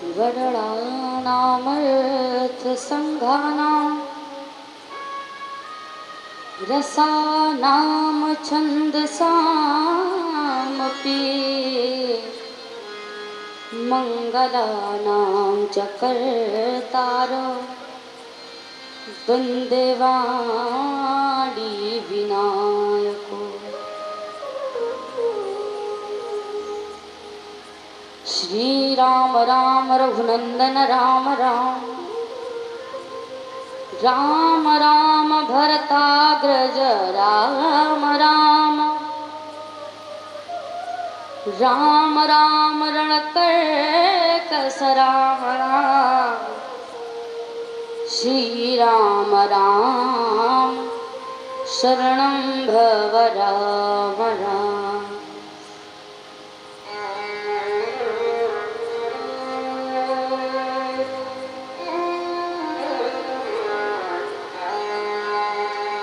वरणानामर्थसङ्घानां रसानां छन्दसामपि मङ्गलानां च कर्तारो वन्दे वाणी विनायको। श्रीराम राम रघुनंदन राम राम राम राम भरताग्रज राम राम राम राम रणकर्कस राम राम श्रीराम राम शरणं भव राम राम।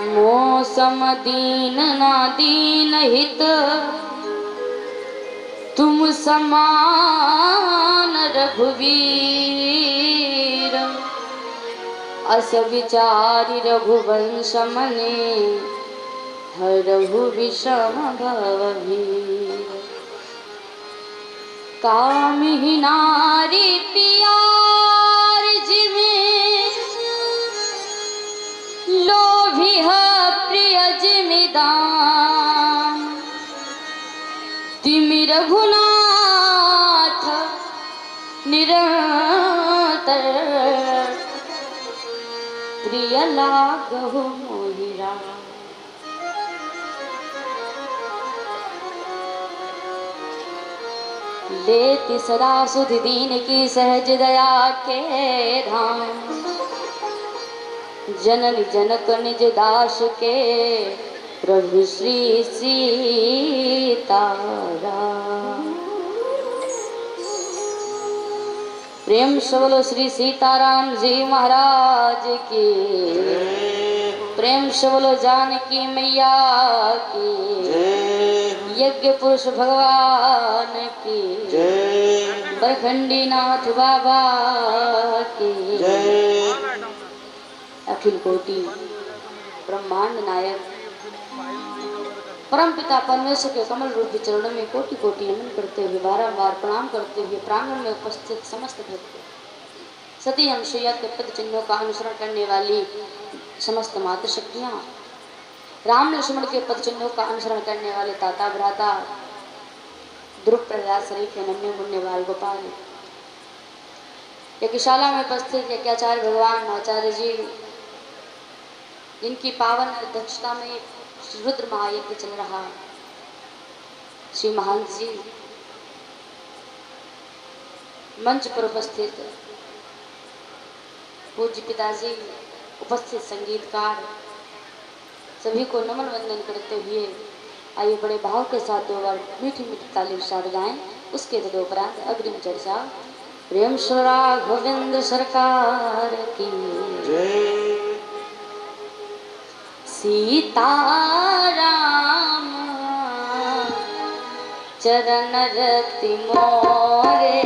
मौसम दीन ना दीन हित तुम समान रघुवीर। अस विचारि रघुवंश मने हरहु विषम भव भीर। कामिहि नारी प्यार जिमे लोभिह प्रिय जिमिदान। तिमि रघुनाथ निरंतर प्रिय लागहु मोहि राम। लेति सदा सुधि दीन की सहज दया के धाम। जननी जनक निज दास के प्रभु श्री सीताराम। प्रेम से बोलो श्री सीताराम जी महाराज की। प्रेम से बोलो जानकी मैया की। यज्ञ पुरुष भगवान की। बरखंडी नाथ बाबा की। अखिल कोटि ब्रह्मांड नायक परम पिता परमेश्वर के कमल रूप चरणों में कोटि कोटि नमन करते हुए बारंबार प्रणाम करते हुए प्रांगण में उपस्थित समस्त भक्त सती अनुसुईया के पद चिन्हों का अनुसरण करने वाली समस्त मातृशक्तियाँ, राम लक्ष्मण के पद चिन्हों का अनुसरण करने वाले ताता भ्राता, ध्रुव प्रहलाद शरीफ नन्हे मुन्ने बाल गोपाल, यज्ञशाला में उपस्थित यज्ञाचार्य भगवान आचार्य जी, जिनकी पावन अध्यक्षता में रुद्र महायज्ञ चल रहा, श्री महंत जी, मंच पर उपस्थित पूज्य पिताजी, उपस्थित संगीतकार, सभी को नमन वंदन करते हुए आइए बड़े भाव के साथ दो बार मीठी मीठी ताली साथ गाएं। उसके तदुपरांत अग्रिम चर्चा। प्रेम से राघवेंद्र सरकार की जय। सीताराम चरण रति मोरे।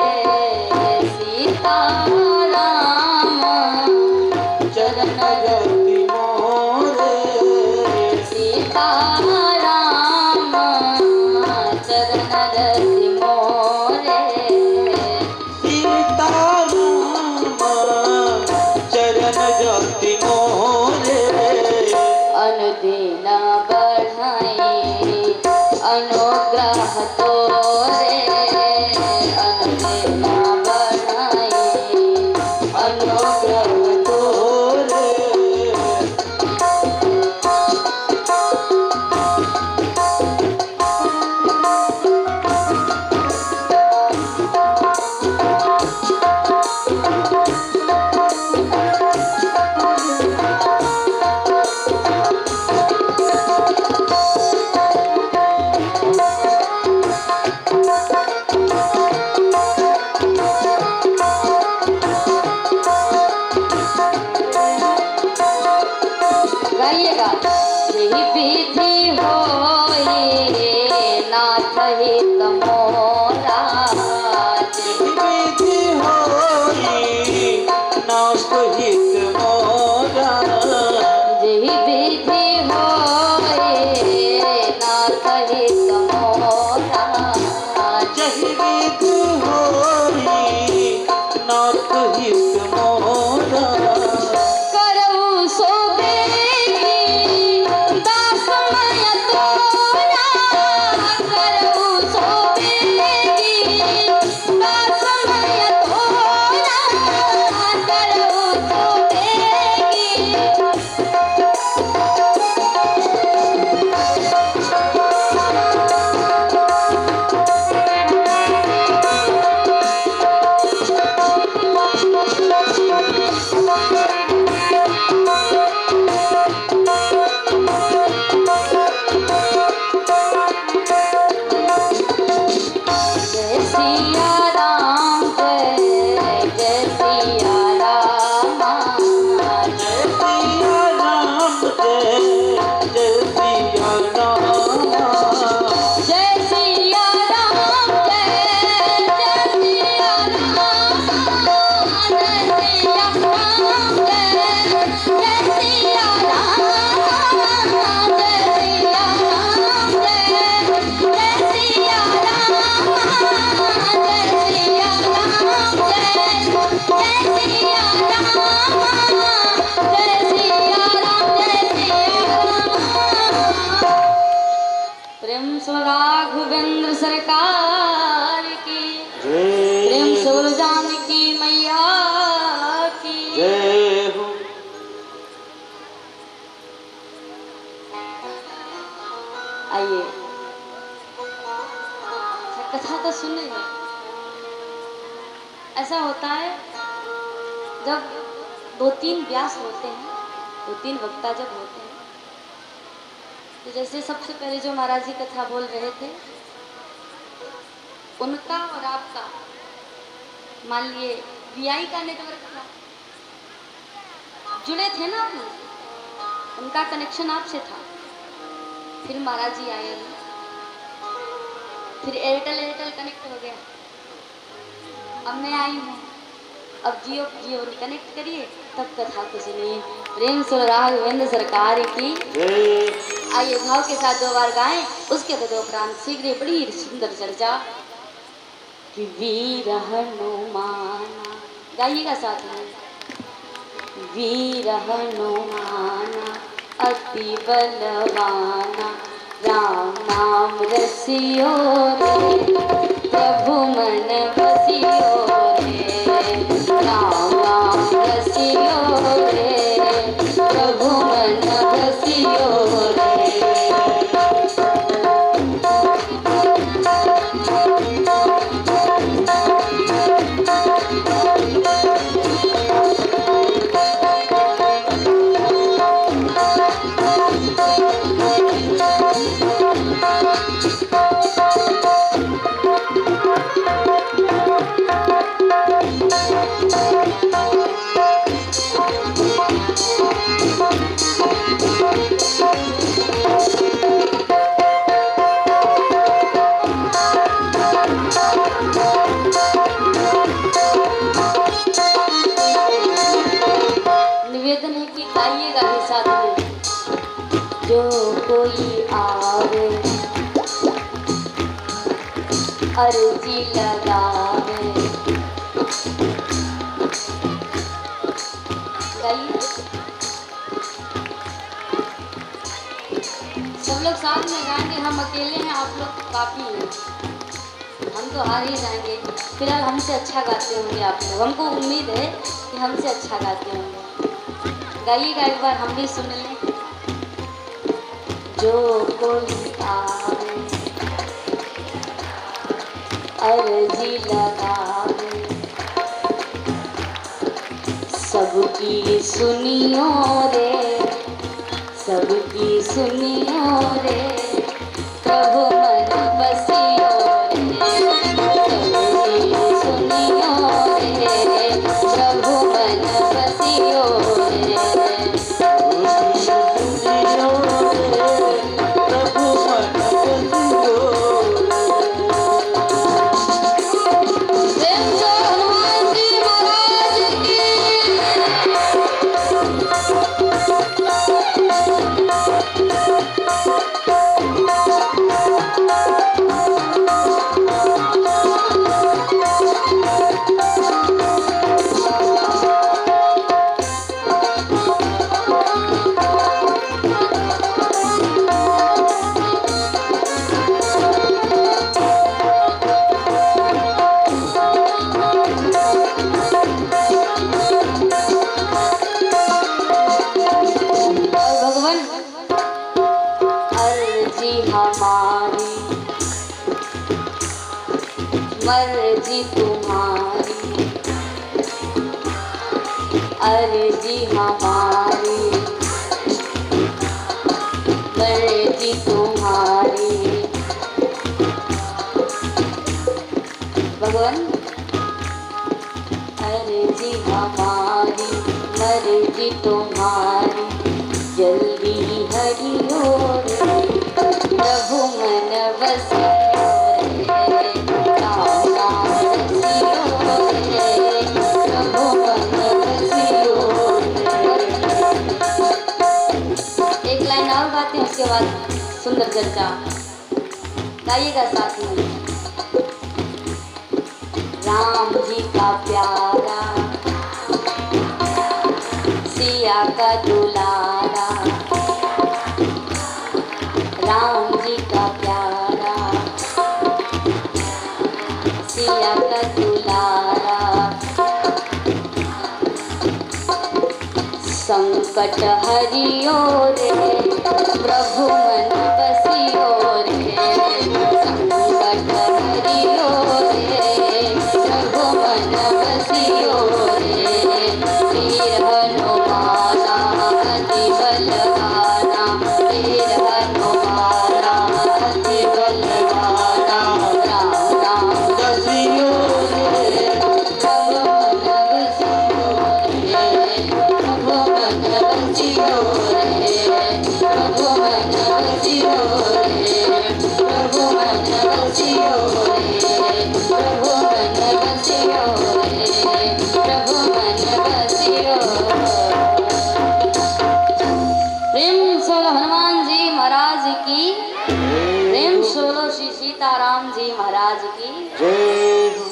सीताराम चरण रति मोरे। सीताराम चरण रति मोरे। सीताराम चरण रति मोरे। अनुदिन बढ़ाई अनुग्रह तोरे। अनुदिन बढ़ाई अनुग्रह तोरे। गाइएगा। यही विधि होई नाथ हित मोरा। विधि होई ऐसा होता है जब दो तीन व्यास होते हैं, दो तीन वक्ता जब होते हैं, तो जैसे सबसे पहले जो महाराज जी कथा बोल रहे थे, उनका और आपका मान लिए वीआई का नेटवर्क था, जुड़े थे ना आप लोग, उनका कनेक्शन आपसे था। फिर महाराज जी आए, फिर एयरटेल कनेक्ट हो गया, अब मैं आई हूँ, अब जियो कनेक्ट करिए, तब कथा को सुनिए। प्रेम से राघवेंद्र सरकार की। आइए भाव के साथ 2 बार गाएं, उसके बाद उपरांत शीघ्र बड़ी सुंदर चर्चा कि वीर हनुमाना, गाइएगा साथ में। वीर हनुमाना अति बलवाना, राम नाम रसियो रे, प्रभु मन बसियो रे, राम नाम रसियो रे, प्रभु मन बसियो रे। निवेदन है कि गाइएगा भी साथ में। जो कोई आवे अर्जी लगावे, गाइए सब लोग साथ में गाएंगे। हम अकेले हैं, आप लोग काफी हैं, हम तो हार ही जाएंगे। फिलहाल हमसे अच्छा गाते होंगे आप लोग, हमको उम्मीद है कि हमसे अच्छा गाते होंगे। गाइएगा एक बार, हम भी सुन लें। जो कोई आवे अर्जी लगावे, सबकी सुनियो रे, सबकी सुनियो रे, प्रभु मन बसियो रे, सबकी सुनियो रे, प्रभु मन बसियो रे। मर्जी तुम्हारी, अर्जी हमारी, मर्जी तुम्हारी। भगवान अर्जी हमारी, मर्जी तुम्हारी, जल्दी हरियो रे, प्रभु मन बसियो रे, राम नाम रसियो रे, प्रभु मन बसियो रे। एक लाइन और गाते हैं, उसके बाद सुंदर चर्चा। गाइएगा साथ में। राम जी का प्यारा, सिया का दुलारा, राम जी का प्यारा, सिया का दुलारा, संकट हरियो रे, प्रभु मन बसियो रे, संकट हरियो रे, प्रभु मन बसियो बसियो रे, वीर हनुमाना अति बलवाना, वीर हनुमाना अति बलवाना, राम राम बसियो रे, प्रभु मन बसियो रे, प्रभु मन बसियो रे, प्रभु मन बसियो रे, प्रभु मन बसियो रे, प्रभु मन बसियो रे, प्रभु मन बसियो। प्रेम सोलो हनुमान जी महाराज की, प्रेम सोलो श्री सीताराम जी महाराज की। जय हो।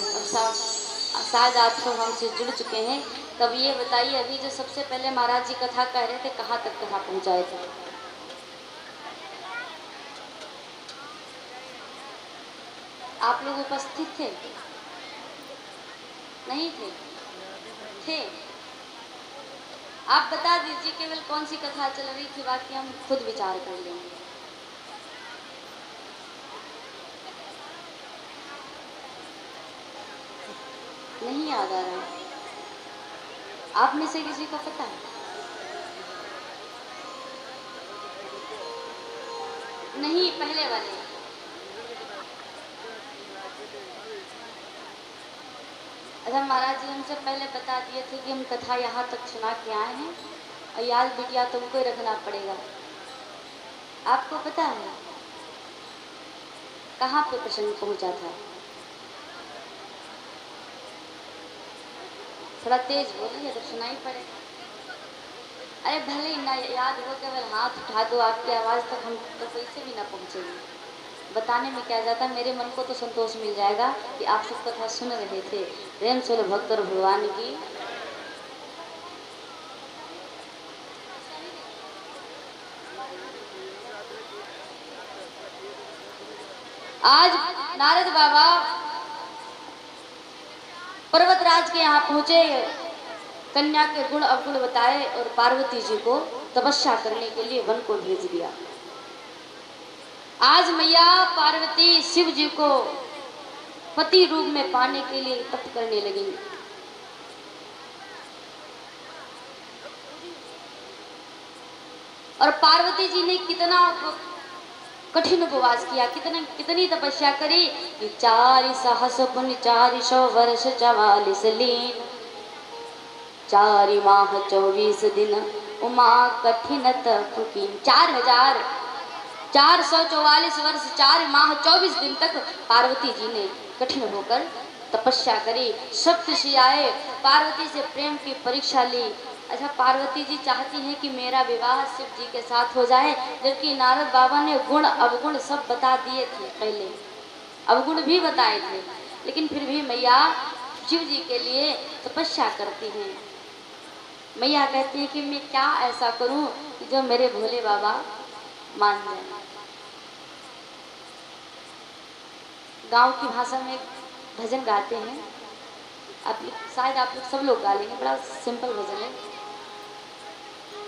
अब शायद आप सब हमसे जुड़ चुके हैं, तब ये बताइए अभी जो सबसे पहले महाराज जी कथा कह रहे थे, कहाँ तक कथा पहुँचाए थे? आप लोग उपस्थित थे? नहीं थे? थे? आप बता दीजिए केवल कौन सी कथा चल रही थी, बाकी हम खुद विचार कर लेंगे। नहीं याद आ रहा? आप में से किसी को पता है? नहीं, पहले वाले। अच्छा, महाराज जी हमसे पहले बता दिए थे कि हम कथा यहाँ तक सुना के आए हैं और याद बिटिया तुमको ही रखना पड़ेगा। आपको पता है कहाँ पे प्रसंग पहुँचा था? थोड़ा तेज बोलिए तो सुनाई पड़े। अरे भले ही ना याद हो, केवल हाथ उठा दो, आपकी आवाज़ तक हम तो कैसे भी ना पहुँचेंगे। बताने में क्या जाता, मेरे मन को तो संतोष मिल जाएगा कि आप सब कथा सुन रहे थे। प्रेम से भक्त और भगवान की। आज नारद बाबा पर्वतराज के यहाँ पहुँचे, कन्या के गुण अवगुण बताए और पार्वती जी को तपस्या करने के लिए वन को भेज दिया। आज मैया पार्वती शिव जी को पति रूप में पाने के लिए तप करने लगी। और पार्वती जी ने कितना कठिन उपवास किया, कितनी तपस्या करी कि 4 सहस पुण्य 400 वर्ष 44 लीन, 4 माह 24 दिन उमा कठिन तप की। 4,444 वर्ष 4 माह 24 दिन तक पार्वती जी ने कठिन होकर तपस्या करी। सप्तऋषि आए, पार्वती से प्रेम की परीक्षा ली। अच्छा, पार्वती जी चाहती हैं कि मेरा विवाह शिव जी के साथ हो जाए, जबकि नारद बाबा ने गुण अवगुण सब बता दिए थे, पहले अवगुण भी बताए थे, लेकिन फिर भी मैया शिव जी के लिए तपस्या करती हैं। मैया कहती है कि मैं क्या ऐसा करूं कि जो मेरे भोले बाबा मान जाए। गांव की भाषा में भजन गाते हैं, शायद आप लोग सब लोग गा लेंगे, बड़ा सिंपल भजन है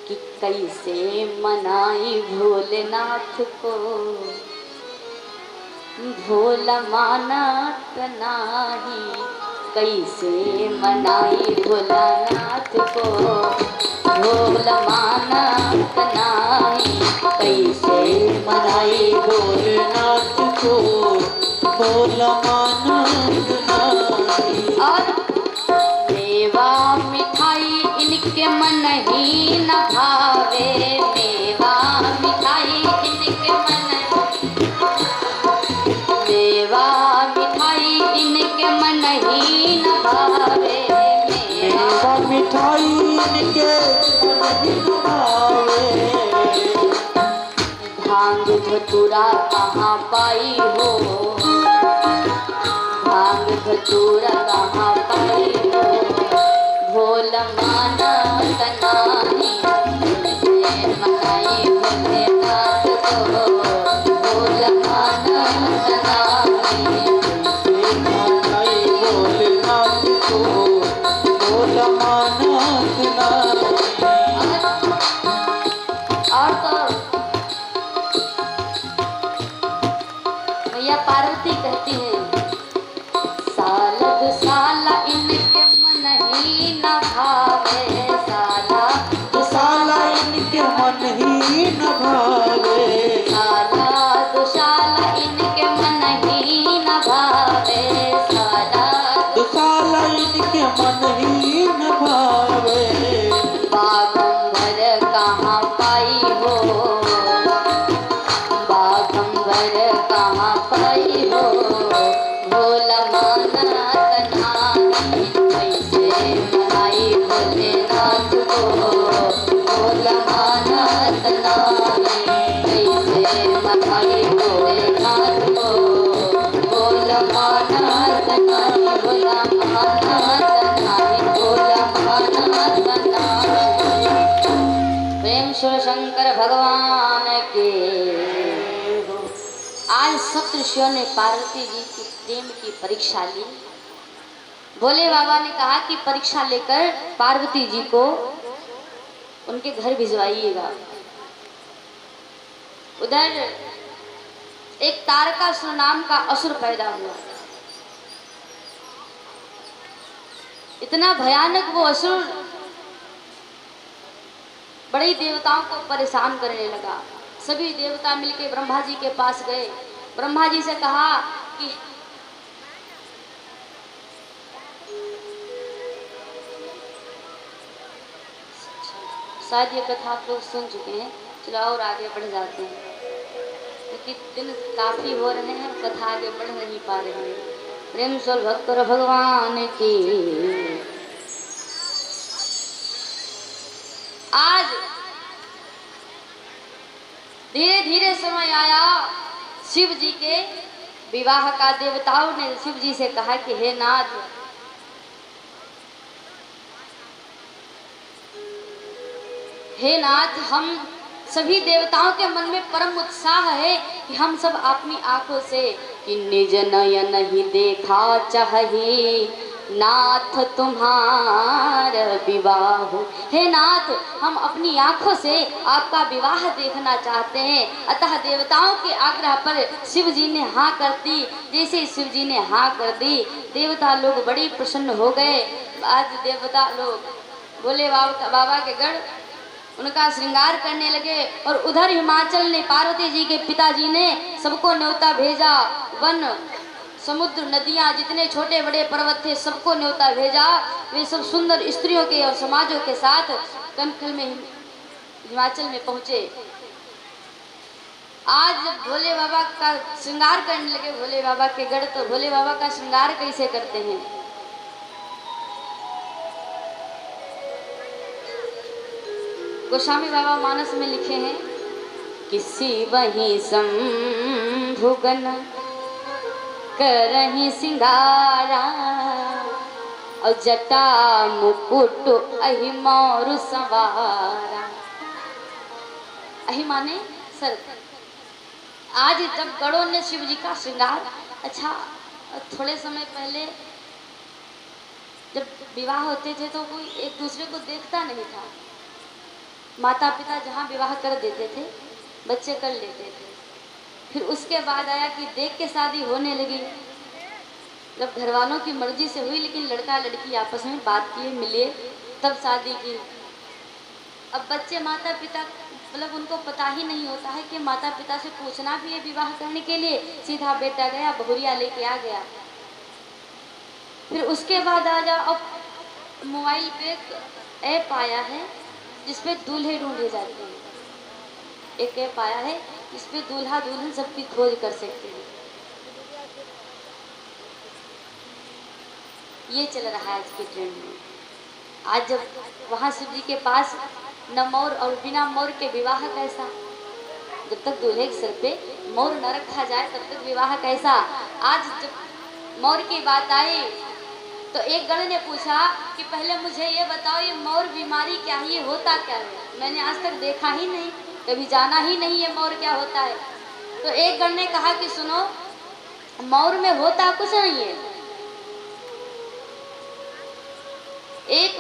कि कैसे मनाई भोलेनाथ को, भोला मानत नाही, कैसे मनाई भोलानाथ को, भोला मानत नाही, कैसे मनाई भोलेनाथ को, भोला मानत नाही। और मेवा मिठाई इनके मन ही न भावे, मेवा मिठाई इनके मन, मेवा मिठाई इनके मन ही न भावे, मेवा मिठाई इनके मन ही न भावे। भांग धतूरा कहाँ पाई हो, भांग धतूरा कहाँ पाई हो, भोल मानत नाही, कैसे मनाई भोलेनाथ को, भोल मानत नाही, कैसे मनाई भोलेनाथ को, भोला मानत नाही। और तो मैया पार्वती कहती है, साल दो साल इनके मन ही शंकर भगवान के। आज सप्तऋषियों ने पार्वती जी की प्रेम की परीक्षा ली। भोले बाबा ने कहा कि परीक्षा लेकर पार्वती जी को उनके घर भिजवाइएगा। उधर एक तारकासुर नाम का असुर पैदा हुआ। इतना भयानक वो असुर बड़े देवताओं को परेशान करने लगा। सभी देवता मिलकर ब्रह्मा जी के पास गए। ब्रह्मा जी से कहा कि शायद ये कथा आप लोग सुन चुके हैं, चलो और आगे बढ़ जाते हैं क्योंकि दिन काफी हो रहे हैं, कथा आगे बढ़ नहीं पा रहे हैं। प्रेम स्वर भक्त भगवान की। आज धीरे धीरे समय आया शिव जी के विवाह का। देवताओं ने शिव जी से कहा कि हे नाथ, हे नाथ, हम सभी देवताओं के मन में परम उत्साह है कि हम सब अपनी आंखों से कि निज नयन ही देखा चाहिए नाथ तुम्हारा विवाह। हे नाथ, हम अपनी आंखों से आपका विवाह देखना चाहते हैं। अतः देवताओं के आग्रह पर शिव जी ने हाँ कर दी। जैसे शिव जी ने हाँ कर दी, देवता लोग बड़े प्रसन्न हो गए। आज देवता लोग भोले बाबा के गढ़ उनका श्रृंगार करने लगे। और उधर हिमाचल ने पार्वती जी के पिताजी ने सबको न्योता भेजा। वन, समुद्र, नदियां, जितने छोटे बड़े पर्वत थे सबको न्योता भेजा। वे सब सुंदर स्त्रियों के और समाजों के साथ कनखल में हिमाचल में पहुंचे। आज जब भोले बाबा का श्रृंगार करने लगे भोले बाबा के गढ़, तो भोले बाबा का श्रृंगार कैसे करते हैं? गोस्वामी बाबा मानस में लिखे हैं, किसी वही संभुगन करही सिंगारा और जटा मुकुट अहि मोर सवारा। अहि माने सर। आज जब गणों ने शिव जी का श्रृंगार, अच्छा थोड़े समय पहले जब विवाह होते थे तो कोई एक दूसरे को देखता नहीं था। माता पिता जहाँ विवाह कर देते थे बच्चे कर लेते थे। फिर उसके बाद आया कि देख के शादी होने लगी। जब घर वालों की मर्जी से हुई, लेकिन लड़का लड़की आपस में बात किए, मिले, तब शादी की। अब बच्चे माता पिता मतलब उनको पता ही नहीं होता है कि माता पिता से पूछना भी है विवाह करने के लिए। सीधा बेटा गया, बहुरिया लेके आ गया। फिर उसके बाद आ जाओ, अब मोबाइल पे ऐप आया है जिसपे दूल्हे ढूंढे जाते हैं। एक ऐप आया है जिसपे दूल्हा दुल्हन सबकी खोज कर सकते हैं। ये चल रहा है आज के ट्रेंड में। आज जब वहाँ शिव जी के पास न मोर और बिना मोर के विवाह कैसा? जब तक दूल्हे के सिर पे मोर न रखा जाए तब तक विवाह कैसा? आज जब मोर की बात आई तो एक गण ने पूछा कि पहले मुझे ये बताओ, ये मोर बीमारी क्या है, ये होता क्या है? मैंने आज तक देखा ही नहीं, कभी जाना ही नहीं ये मोर क्या होता है। तो एक गण ने कहा कि सुनो, मोर में होता कुछ नहीं है, एक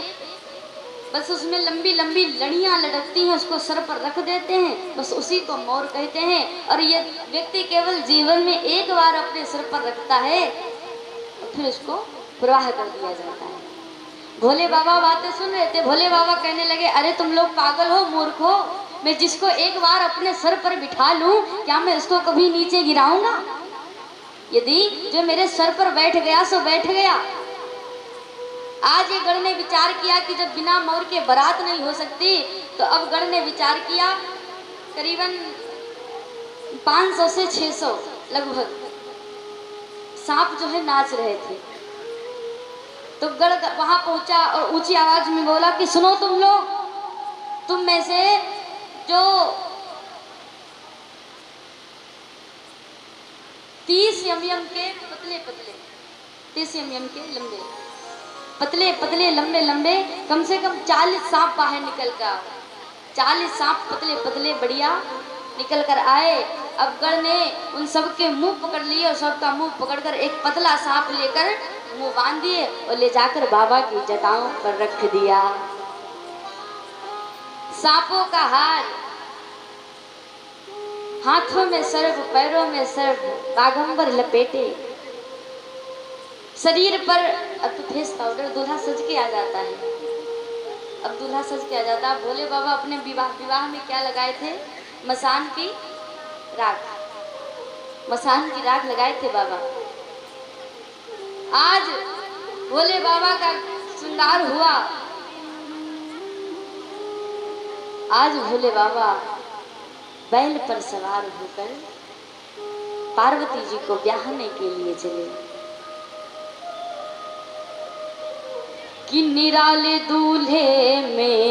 बस उसमें लंबी लंबी लड़ियां लटकती हैं, उसको सर पर रख देते हैं, बस उसी को मोर कहते हैं। और ये व्यक्ति केवल जीवन में एक बार अपने सर पर रखता है और फिर उसको प्रवाह कर दिया जाता है। भोले बाबा बातें सुन रहे थे। भोले बाबा कहने लगे, अरे तुम लोग पागल हो, मूर्ख हो। मैं जिसको एक बार अपने सर पर बिठा लूं, क्या मैं उसको कभी नीचे गिराऊंगा? यदि जो मेरे सर पर बैठ गया सो बैठ गया। आज ये गण ने विचार किया कि जब बिना मोर के बारात नहीं हो सकती, तो अब गण ने विचार किया, करीबन 500 से 600 लगभग सांप जो है नाच रहे थे। तो गण वहां पहुंचा और ऊंची आवाज में बोला कि सुनो तुम लोग, तुम में से जो 30 mm के पतले पतले 30 mm के लंबे पतले पतले लंबे लंबे कम से कम 40 सांप बाहर निकल कर, 40 सांप पतले पतले बढ़िया निकल कर आए। अब गण ने उन सबके मुंह पकड़ लिए और सबका मुंह पकड़कर एक पतला सांप लेकर मुंह बांध दिए और ले जाकर बाबा की जटाओं पर रख दिया। सांपों का हार, हाथों में सर्प, पैरों में सर्प, बाघंबर लपेटे, शरीर पर अब तो फेस पाउडर, दूल्हा सज के आ जाता है। अब दूल्हा सज के आ जाता है। भोले बाबा अपने विवाह में क्या लगाए थे? मसान की राख, मसान की राख लगाए थे बाबा। आज भोले बाबा का श्रृंगार हुआ। आज भोले बाबा बैल पर सवार होकर पार्वती जी को ब्याहने के लिए चले। कि निराले दूल्हे में,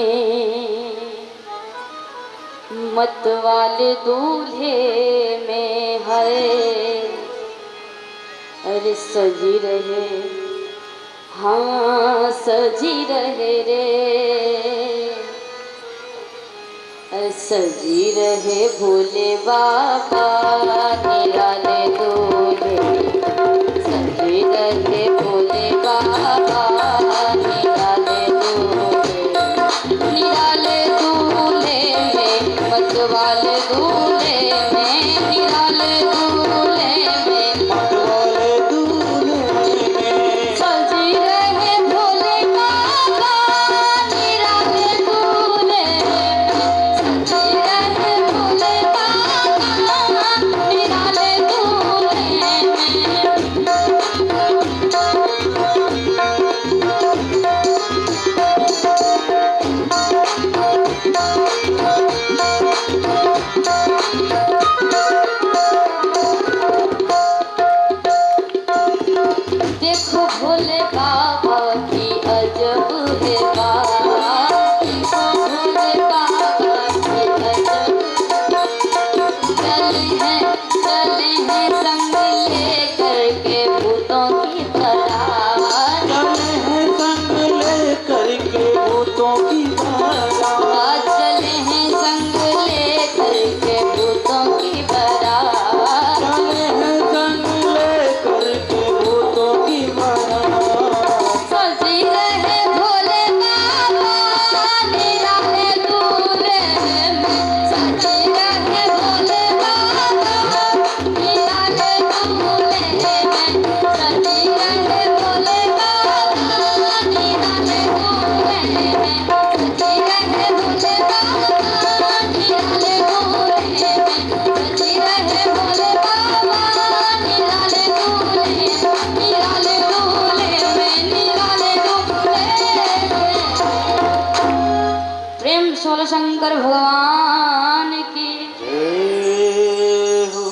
मत वाले दूल्हे में है, अरे सजी रहे, हाँ सजी रहे रे, सजी रहे भोले बाबा निराले दूल्हे, सजी रहे भोले बाबा निराले दूल्हे, निराले दूल्हे में, मत वाले दूल्हे में, निराले दूल्हे में, मत वाले दूल्हे में, सजी रहे भोले बाबा निराले दूल्हे में, सजी रहे भोले बाबा निराले दूल्हे में। देखो भोले बाबा की अजब है बात, देखो भोले बाबा की अजब, चले हैं संग लेकर के भूतों की बारात, चले हैं संग लेकर के भूतों की बारात, चले हैं संग लेकर के भूतों की बारात। चले हैं संग लेकर के भूतों की बारात, सजी रहे भोले बाबा निराले दूल्हे में, सजी रहे भोले बाबा निराले दूल्हे में, सजी रहे भोले बाबा निराले दूल्हे में, सजी रहे भोले बाबा निराले दूल्हे में, सजी रहे भोले बाबा निराले दूल्हे में, निराले दूल्हे में, निराले दूल्हे में। प्रेम सोल शंकर भगवान की। जय हो।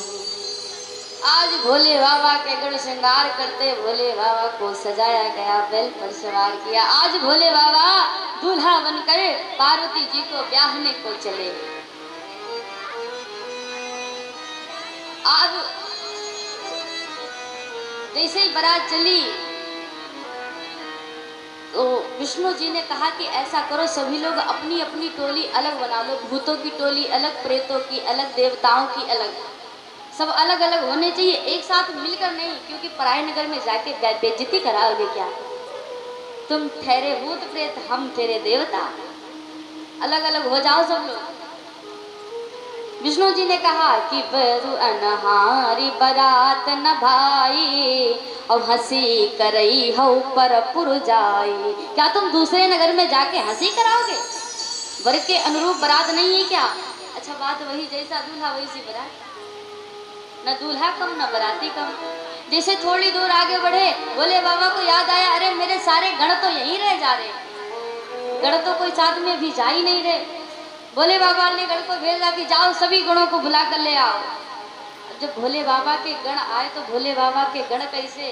आज भोले बाबा के गण श्रृंगार करते भोले बाबा को सजाया गया, बैल पर सवार किया। आज भोले बाबा दूल्हा बनकर पार्वती जी को ब्याहने को चले। आज जैसे ही बारात चली तो विष्णु जी ने कहा कि ऐसा करो, सभी लोग अपनी अपनी टोली अलग बना लो, भूतों की टोली अलग, प्रेतों की अलग, देवताओं की अलग, सब अलग अलग होने चाहिए, एक साथ मिलकर नहीं, क्योंकि पराये नगर में जाके बेइज्जती कराओगे क्या? तुम ठहरे भूत प्रेत, हम ठहरे देवता, अलग अलग हो जाओ सब लोग। विष्णु जी ने कहा कि बरु अनहारी बारात न भाई, और हंसी करई हो पर पुर जाई। क्या तुम दूसरे नगर में जाके हंसी कराओगे? वर के अनुरूप बारात नहीं है क्या? अच्छा, बात वही, जैसा दूल्हा वैसी बारात, न दूल्हा कम न बाराती कम। जैसे थोड़ी दूर आगे बढ़े, भोले बाबा को याद आया, अरे मेरे सारे गण तो यहीं रह जा रहे, गण तो कोई साथ में भी जा ही नहीं रहे। भोले बाबा ने गण को भेजा कि जाओ सभी गणों को बुला कर ले आओ। जब भोले बाबा के गण आए तो भोले बाबा के गण कैसे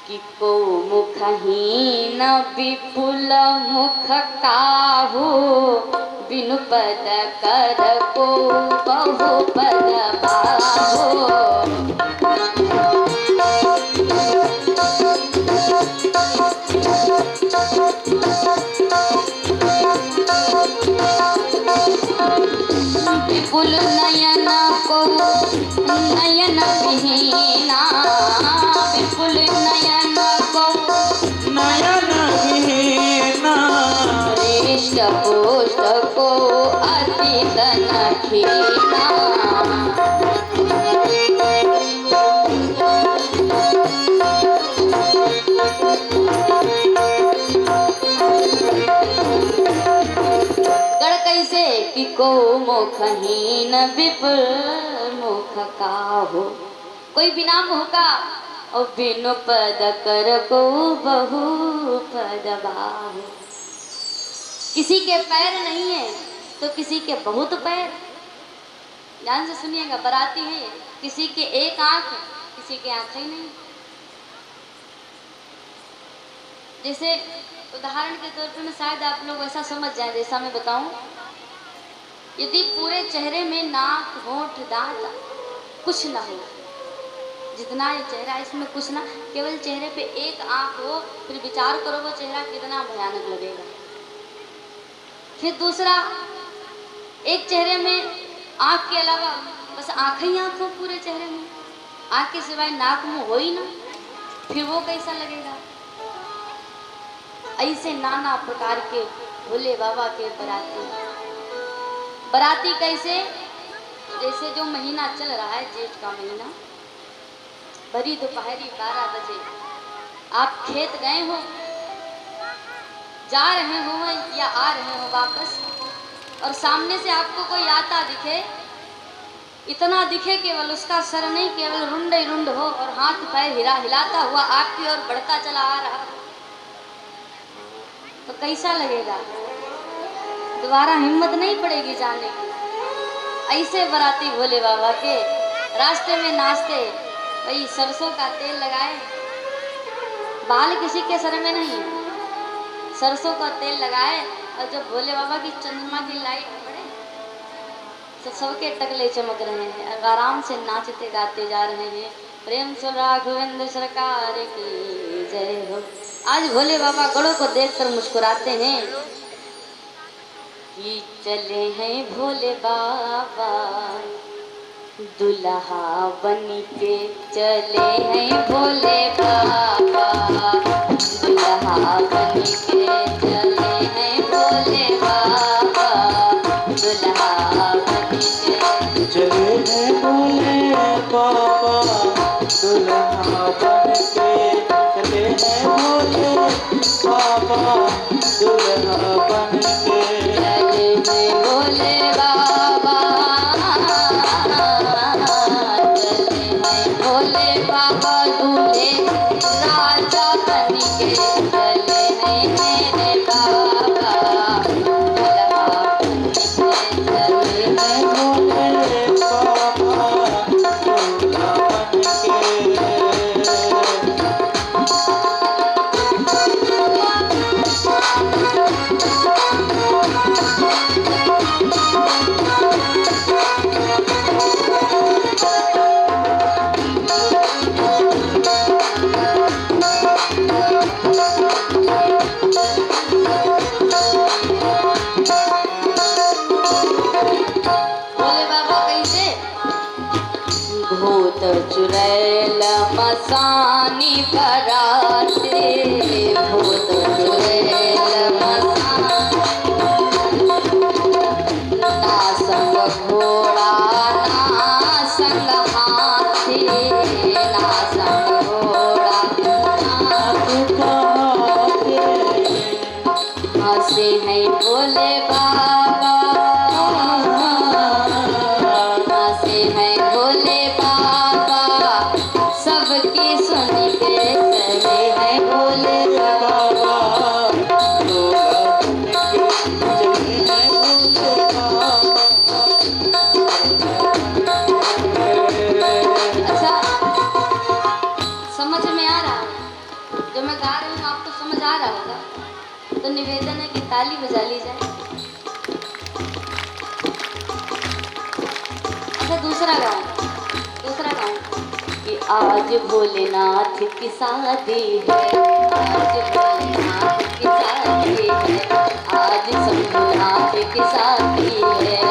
कि को मुखहीन विपुल मुख काहू, बिनु पद कर को बहु पद बाहु। विपुल नयन को नयन विहीना, विपुल नयन को नयन विहीना, हृष्ट पुष्ट को अति तन खीना। गढ़ कैसे कि को मुखहीन विपुल मुख काहू, कोई बिना मुँह का और बिनु पद कर को बहु पद बाहु। किसी के पैर नहीं है तो किसी के बहुत पैर। ध्यान से सुनिएगा, बराती है, किसी के एक आंख है, किसी के आंखें ही नहीं। जैसे उदाहरण के तौर पे मैं शायद आप लोग ऐसा समझ जाए, जैसा मैं बताऊं, यदि पूरे चेहरे में नाक होंठ दांत कुछ ना हो, जितना ये चेहरा इसमें कुछ ना, केवल चेहरे पे एक आंख हो, फिर विचार करो वो चेहरा कितना भयानक लगेगा। फिर दूसरा, एक चेहरे में आंख के अलावा बस आंख ही आंख हो पूरे चेहरे में, आंख के सिवाय नाक मुंह हो ही ना, फिर वो कैसा लगेगा। ऐसे नाना प्रकार के भोले बाबा के बराती। बराती कैसे, जैसे जो महीना चल रहा है, जेठ का महीना, भरी दोपहरी 12 बजे आप खेत गए हो, जा रहे हो या आ रहे हो वापस, और सामने से आपको कोई आता दिखे, इतना दिखे केवल उसका सर नहीं, केवल रुंड ही रुंड हो और हाथ पैर हिलाता हुआ आपकी ओर बढ़ता चला आ रहा, तो कैसा लगेगा। दोबारा हिम्मत नहीं पड़ेगी जाने की। ऐसे बराती भोले बाबा के रास्ते में नाचते, वही सरसों का तेल लगाए, बाल किसी के सर में नहीं, सरसों का तेल लगाए, और जब भोले बाबा की चंद्रमा की लाइट पड़े तो सबके टकले चमक रहे हैं, आराम से नाचते गाते जा रहे हैं। प्रेम से राघवेंद्र सरकार की जय हो। आज भोले बाबा गढ़ों को देखकर मुस्कुराते हैं कि चले हैं भोले बाबा दुल्हा बन के, चले हैं भोले बाबा दुल्हा बन के, चले हैं भोले बाबा दुल्हा बन के, चले हैं भोले बाबा दुल्हा बन के, चले हैं भोले बाबा दुल्हा बन के, चले हैं भोले बाबा, चले हैं भोले बाबा दूल्हे राजा बन के, चले हैं मेरे बाबा दुल्हा बन के, चले हैं भोले बाबा दुल्हा बन के। भोले बाबा कैसे, भूत चुड़ैल मसानी बराते, भूत चुड़ैल मसानी, ना संग घोड़ा ना संग हाथी, ना संग घोड़ा हंसे हैं भोले बाबा, हंसे हैं भोले बाबा, सबकी सुन के चले हैं भोले बाबा। अच्छा, समझ में आ रहा है जो मैं गा रही हूँ, आपको समझ आ रहा होगा, तो निवेदन है कि ताली बजा ली जाए। अच्छा, दूसरा गाऊं कि आज भोलेनाथ की शादी है, आज भोलेनाथ की शादी है, आज शंभुनाथ की शादी है,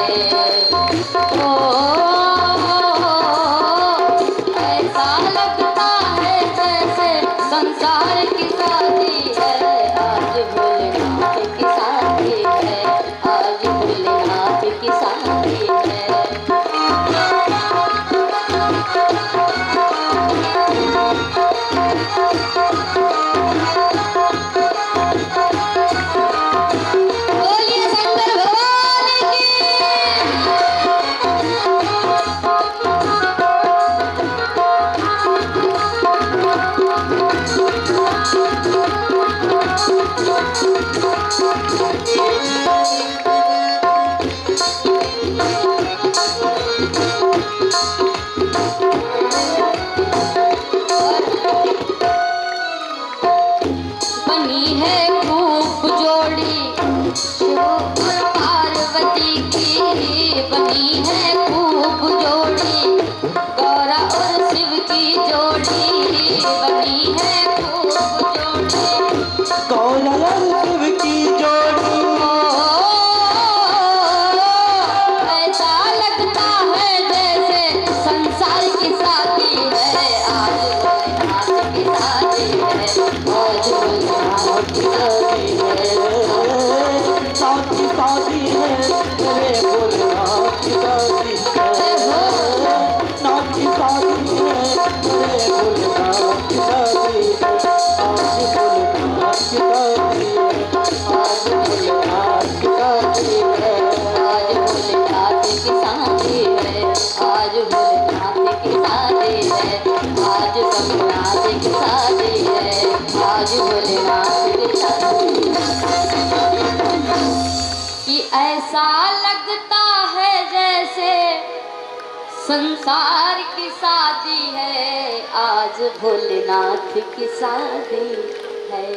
शादी है, नाथ की शादी है, मेरे भोलेनाथ की शादी है, नाथ की शादी है, मेरे भोलेनाथ की शादी है, आज भोलेनाथ की शादी है, आज भोलेनाथ की शादी है, आज भोलेनाथ की शादी है, आज भोलेनाथ की शादी है, आज शंभुनाथ की शादी है, आज भोलेनाथ की शादी कि ऐसा लगता है जैसे संसार की शादी है, आज भोलेनाथ की शादी है।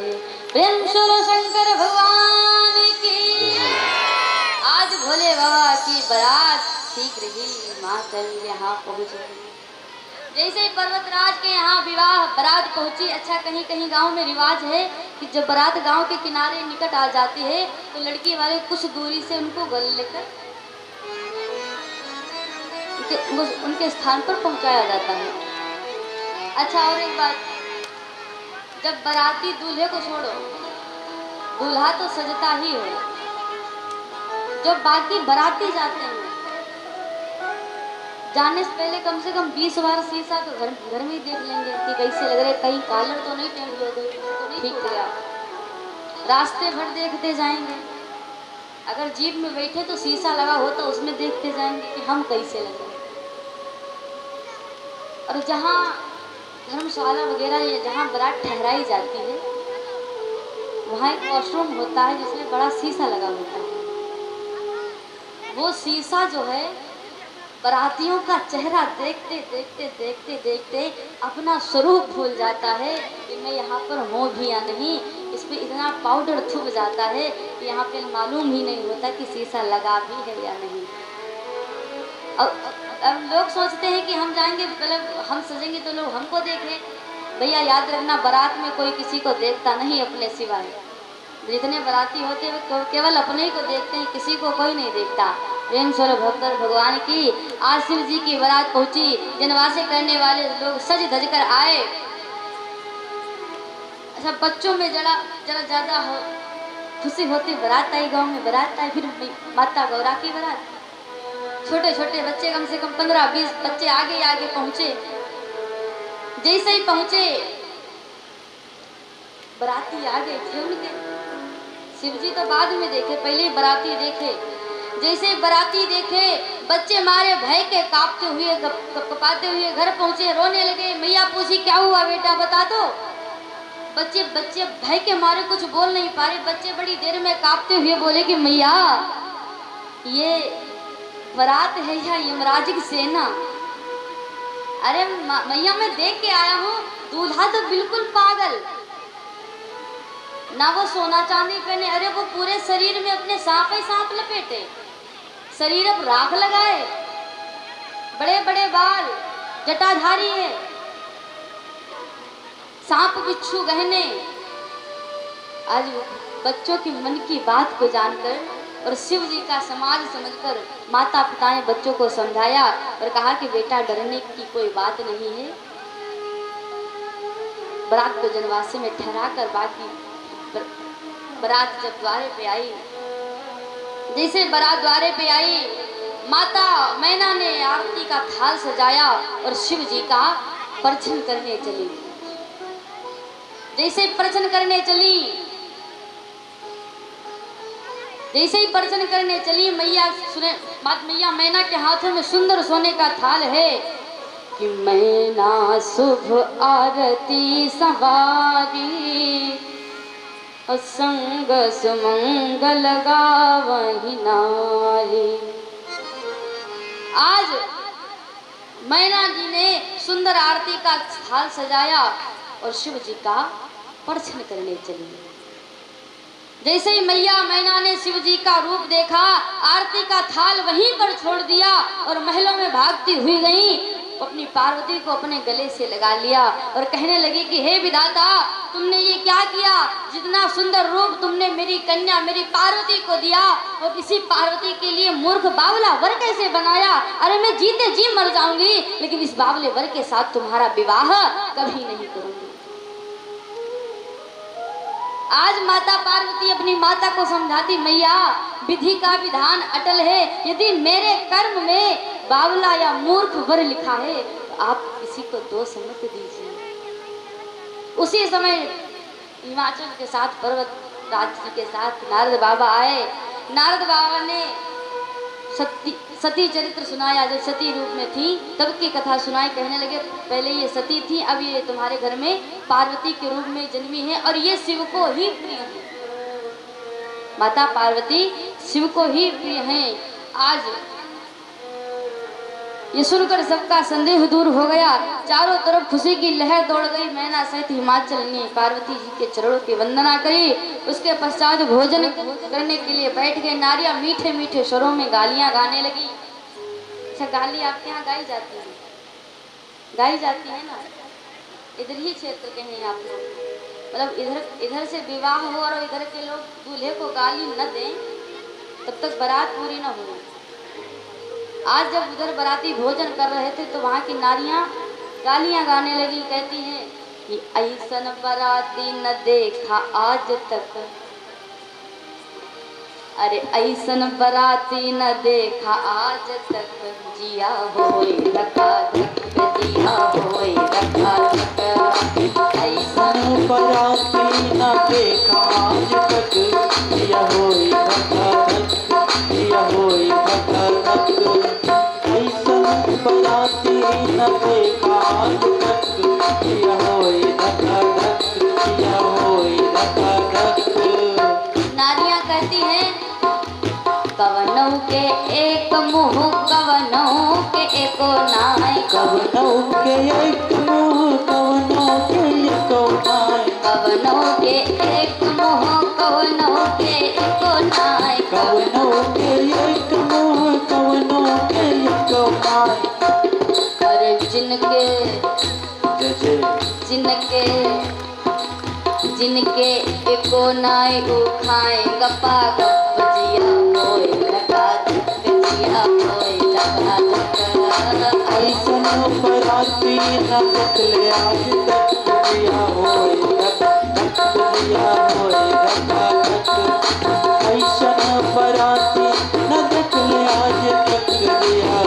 प्रेम सुर शंकर भगवान की। आज भोले बाबा की बारात शीघ्र ही मातम यहाँ पहुँची। जैसे ही पर्वतराज के यहाँ विवाह बारात पहुंची, अच्छा कहीं कहीं गांव में रिवाज है कि जब बारात गांव के किनारे निकट आ जाती है तो लड़की वाले कुछ दूरी से उनको गले लेकर उनके स्थान पर पहुंचाया जाता है। अच्छा और एक बात, जब बाराती दूल्हे को छोड़ो, दूल्हा तो सजता ही है, जो बाकी बाराती जाते हैं जाने से पहले कम से कम 20 बार शीशा तो घर में ही देख लेंगे कि कैसे लग रहे, कहीं कॉलर तो नहीं टेढ़ हुआ, तो नहीं ठीक गया, रास्ते भर देखते जाएंगे। अगर जीप में बैठे तो शीशा लगा हो तो उसमें देखते जाएंगे कि हम कैसे लग रहे। और जहाँ धर्मशाला वगैरह या जहाँ बारात ठहराई जाती है वहाँ एक वॉशरूम होता है जिसमें बड़ा शीशा लगा होता है। वो शीशा जो है बारातियों का चेहरा देखते देखते देखते देखते अपना स्वरूप भूल जाता है कि मैं यहाँ पर हूँ भी या नहीं। इस पर इतना पाउडर थूक जाता है कि यहाँ पे मालूम ही नहीं होता कि शीशा लगा भी है या नहीं। अब लोग सोचते हैं कि हम जाएंगे, मतलब हम सजेंगे तो लोग हमको देखें। भैया याद रखना, बारात में कोई किसी को देखता नहीं अपने सिवाय। जितने बाराती होते हैं केवल अपने ही को देखते हैं, किसी को कोई नहीं देखता। प्रेम स्वरूप भक्त भगवान की आज शिव जी की बारात पहुंची, जनवासे करने वाले लोग सज धज कर आए। अच्छा बच्चों में जरा ज्यादा हो खुशी होती, बारात आई, गांव में बारात आई, फिर माता गौरा की बारात। छोटे छोटे बच्चे कम से कम 15-20 बच्चे आगे आगे पहुंचे। जैसे ही पहुंचे बाराती आगे थे उनके, शिवजी तो बाद में देखे, पहले बाराती देखे। जैसे बाराती देखे बच्चे मारे भय के कांपते हुए कपाते हुए घर पहुंचे, रोने लगे। मैया पूछी क्या हुआ बेटा बता दो। बच्चे भय के मारे कुछ बोल नहीं पा रहे। बच्चे बड़ी देर में कांपते हुए बोले कि मैया ये बारात है या यमराज की सेना। अरे मैया मैं देख के आया हूँ, दूल्हा तो बिल्कुल पागल, ना वो सोना चांदी पहने, अरे वो पूरे शरीर में अपने सांप ही सांप लपेटे, शरीर अब राख लगाए, बड़े बड़े बाल, जटाधारी है, सांप बिच्छू गहने। आज बच्चों की मन की बात को जानकर और शिव जी का समाज समझकर माता पिता ने बच्चों को समझाया और कहा कि बेटा डरने की कोई बात नहीं है। बारात को जनवासे में ठहरा कर बाकी बारात जब द्वारे पे आई, जैसे बारात द्वारे पे आई, माता मैना ने आरती का थाल सजाया और शिव जी का प्रदर्शन करने चली। जैसे प्रदर्शन करने चली, जैसे ही प्रदर्शन करने चली, मैया सुने, मैया मैना के हाथों में सुंदर सोने का थाल है कि मैना शुभ आरती सवारी, संग सुमंगल गावहि नारी। आज मैना जी ने सुंदर आरती का थाल सजाया और शिव जी का प्रदर्शन करने चली। जैसे ही मैया मैना ने शिव जी का रूप देखा, आरती का थाल वहीं पर छोड़ दिया और महलों में भागती हुई गई। अपनी पार्वती को अपने गले से लगा लिया और कहने लगी कि हे विधाता, तुमने ये क्या किया? जितना सुंदर रूप तुमने मेरी कन्या मेरी पार्वती को दिया और इसी पार्वती के लिए मूर्ख बावला वर कैसे बनाया? अरे मैं जीते जी मर जाऊंगी, लेकिन इस बावले वर के साथ तुम्हारा विवाह कभी नहीं करूंगी। आज माता पार्वती अपनी माता को समझाती, मैया विधि का विधान अटल है, यदि मेरे कर्म में बावला या मूर्ख वर लिखा है तो आप किसी को दोष मत दीजिए। उसी समय हिमाचल के साथ पर्वत राज जी के साथ नारद बाबा आए। नारद बाबा ने सती चरित्र सुनाया। जब सती रूप में थी तब की कथा सुनाई। कहने लगे पहले ये सती थी, अब ये तुम्हारे घर में पार्वती के रूप में जन्मी है और ये शिव को ही प्रिय है। माता पार्वती शिव को ही प्रिय है। आज ये सुनकर सबका संदेह दूर हो गया। चारों तरफ खुशी की लहर दौड़ गई। मैना सहित हिमाचल ने पार्वती जी के चरणों की वंदना करी। उसके पश्चात भोजन करने के लिए बैठ गए। नारियां मीठे मीठे स्वरों में गालियां गाने लगी। अच्छा, गाली आपके यहाँ गाई जाती है? गाई जाती है ना? इधर ही क्षेत्र के हैं आप लोग, मतलब इधर से विवाह हो और इधर के लोग दूल्हे को गाली न दें तब तक बारात पूरी न हो। आज जब उधर बाराती भोजन कर रहे थे तो वहाँ की नारियां गालियां गाने लगी। कहती हैं कि ऐसन बाराती न देखा आज तक, अरे ऐसन बाराती न देखा आज तक, जिया होए रखा धक, जिया होए रखा धक। ऐसन बाराती न देखा आज तक, जिया होए रखा धक, जिया होए रखा धक। बाराती न देखा आज तक, जिया होए रखा धक, जिया होए रखा धक। नारियां कहती हैं कवनों के एक मुँह, कवनों के एको नाय, कवनों के एक मुँह, कवनों के एको नाय, कवनों के एक मुँह, कवनों के एको नाय, कवनों के एक मुँह, कवनों के एको नाय। अरे जिनके जिनके जिनके एको नाय वो खाए गप्पा गप, जिया होए रखा धक, जिया होए रखा धक। ऐसन बाराती न देखले आज तक, जिया होए रखा धक, जिया होए रखा धक। ऐसन बाराती न देखले आज तक, जिया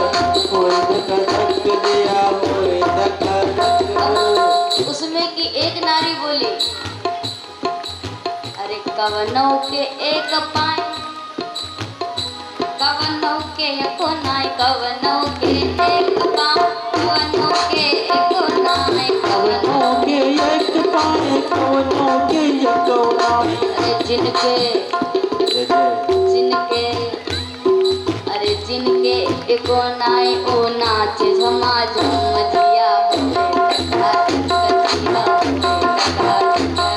होए रखा धक, जिया होए रखा धक। उसमें की एक नारी बोली, अरे कवनों के एक पाए, कवनों के एको नाय, कवनों के एक पाए, कवनों के एको नाय, कवनों के एक पाए, कवनों के एको नाय। अरे जिनके जिनके अरे जिनके एको नाय ओ नाच झमा झूम, जिया होए रखा धक, जिया होए रखा धक।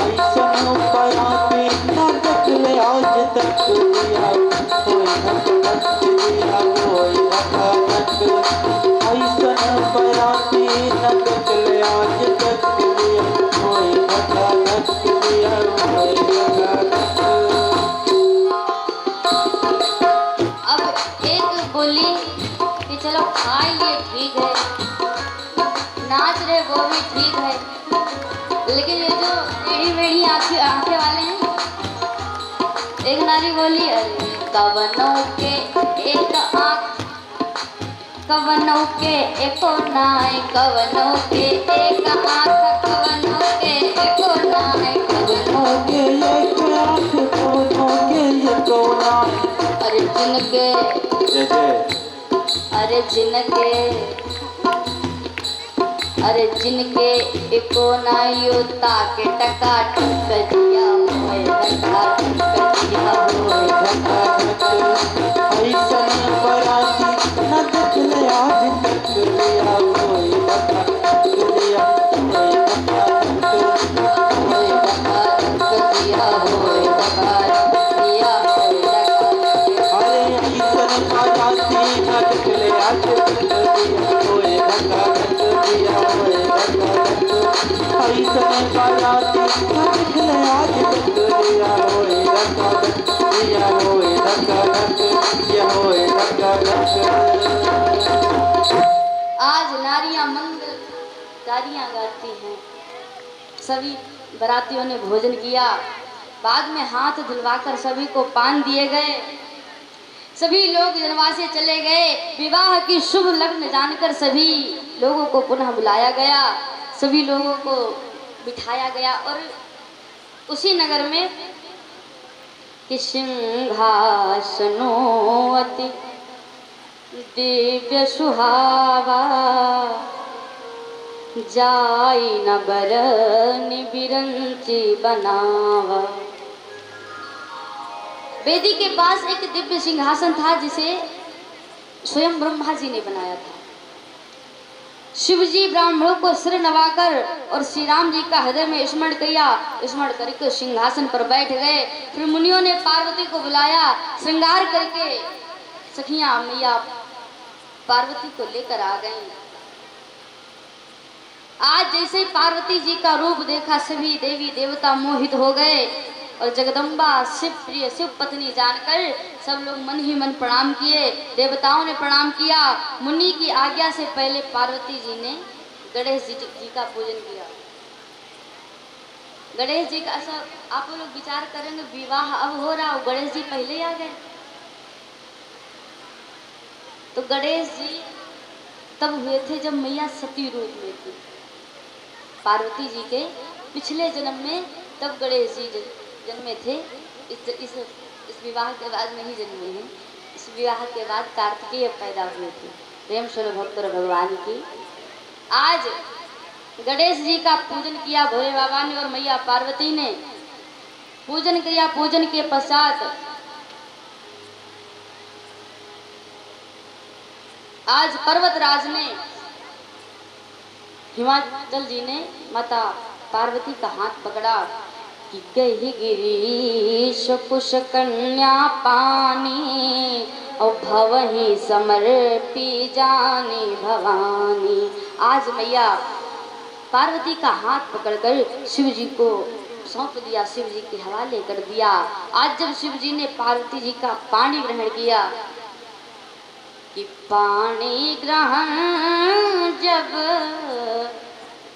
ऐसन बाराती न देखले आज तक, जिया होए रखा धक, जिया होए रखा धक। ऐसन बाराती न देखले आज तक, जिया होए रखा धक, जिया होए रखा धक। अब एक बोली कि चलो खाए ये ठीक है, नाच रहे वो भी ठीक है, लेकिन ये जो टेढ़ी मेढ़ी आंखें वाले हैं। एक नारी बोली, अरे कवनों के एक आँख, कवनों के एको नाय, कवनों के एक आँख, कवनों के एको नाय, कवनों के एक आँख, कवनों के एको नाय। अरे जिनके अरे जिनके अरे जिनके एको नायो ताके टका टक, जिया होए रखा धक, जिया होए रखा धक। ऐसन बाराती न देखले आज तक, जिया होए रखा धक, जिया होए रखा धक। होए रखा धक, जिया होए रखा धक, जिया होए रखा धक। अरे ऐसन बाराती न देखले आज तक, जिया होए रखा धक, जिया होए रखा धक। ऐसन बाराती न देखले आज तक, जिया होए रखा धक, जिया होए रखा धक, जिया होए रखा धक। आज नारियां मंगल गारियां गाती हैं, सभी बारातियों ने भोजन किया। बाद में हाथ धुलवाकर सभी को पान दिए गए। सभी लोग जनवासे चले गए। विवाह की शुभ लग्न जानकर सभी लोगों को पुनः बुलाया गया, सभी लोगों को बिठाया गया और उसी नगर में कि सिंहासनो अति दिव्य सुहावा, जाई न बरन बिरंची बनावा। वेदी के पास एक दिव्य सिंहासन था जिसे स्वयं ब्रह्मा जी ने बनाया था। शिव जी ब्राह्मणों को सिर नवाकर और श्री राम जी का हृदय में स्मरण किया, स्मरण करके सिंहासन पर बैठ गए। फिर मुनियों ने पार्वती को बुलाया, श्रृंगार करके सखियां मैया पार्वती को लेकर आ गईं। आज जैसे पार्वती जी का रूप देखा सभी देवी देवता मोहित हो गए और जगदम्बा शिव प्रिय शिव पत्नी जानकर सब लोग मन ही मन प्रणाम किए। देवताओं ने प्रणाम किया। मुनि की आज्ञा से पहले पार्वती जी ने गणेश जी का पूजन किया। गणेश जी का सब आप लोग विचार करेंगे, विवाह अब हो रहा, गणेश जी पहले ही आ गए। तो गणेश जी तब हुए थे जब मैया सती रूप में थी। पार्वती जी के पिछले जन्म में तब गणेश जी जन्मे थे। इस विवाह के बाद नहीं जन्मे हैं। इस विवाह के बाद कार्तिकेय पैदा हुए थे, प्रेम स्वरूप भक्त भगवान की। आज गणेश जी का पूजन किया भोले बाबा ने और मैया पार्वती ने पूजन किया। पूजन के पश्चात आज पर्वतराज ने हिमाचल जी ने माता पार्वती का हाथ पकड़ा कि गही गिरीश कुश कन्या पानी और भवही समर्पी जानी भवानी। आज मैया पार्वती का हाथ पकड़कर शिव जी को सौंप दिया, शिव जी के हवाले कर दिया। आज जब शिव जी ने पार्वती जी का पानी ग्रहण किया कि पानी ग्रहण जब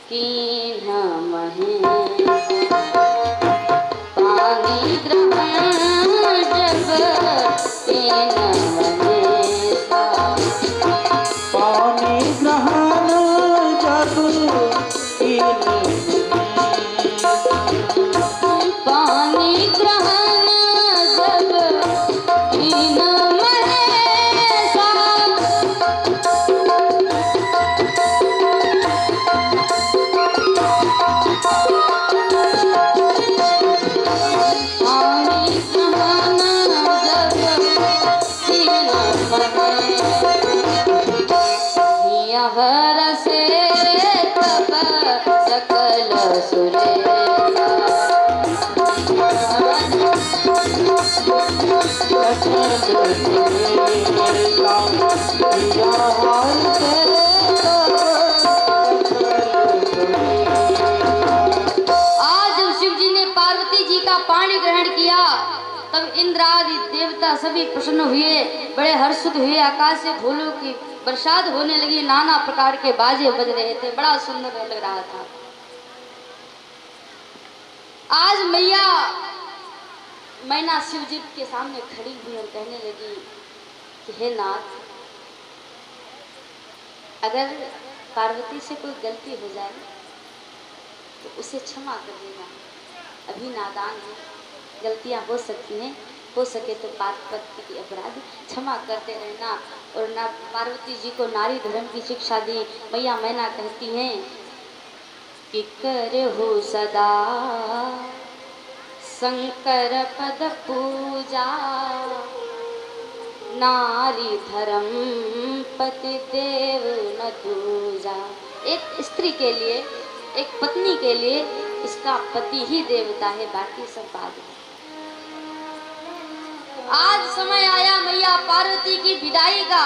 कीन महे, पानी ग्रहण जब कीन महेशा, पानी ग्रहण जब कीन पानी ग्रहण जब कीन महेशा, हर से तब सकल सुरेशा, आज जब शिव जी ने पार्वती जी का पानी ग्रहण किया तब इंद्र आदि देवता सभी प्रसन्न हुए, बड़े हर्षित हुए। आकाश से फूलों की बरसात होने लगी, नाना प्रकार के बाजे बज रहे थे, बड़ा सुंदर लग रहा था। आज मैया मैना शिव जी के सामने खड़ी हुई और कहने लगी कि हे नाथ, अगर पार्वती से कोई गलती हो जाए तो उसे क्षमा कर देना, अभी नादान है, गलतियां हो सकती हैं, हो सके तो पार्वती की अपराध क्षमा करते रहना। और ना पार्वती जी को नारी धर्म की शिक्षा दी। मैया मैना कहती हैं कि करहु सदा शंकर पद पूजा, नारी धर्म पति देव न दूजा। एक स्त्री के लिए, एक पत्नी के लिए इसका पति ही देवता है, बाकी सब बाद है। आज समय आया मैया पार्वती की विदाई का।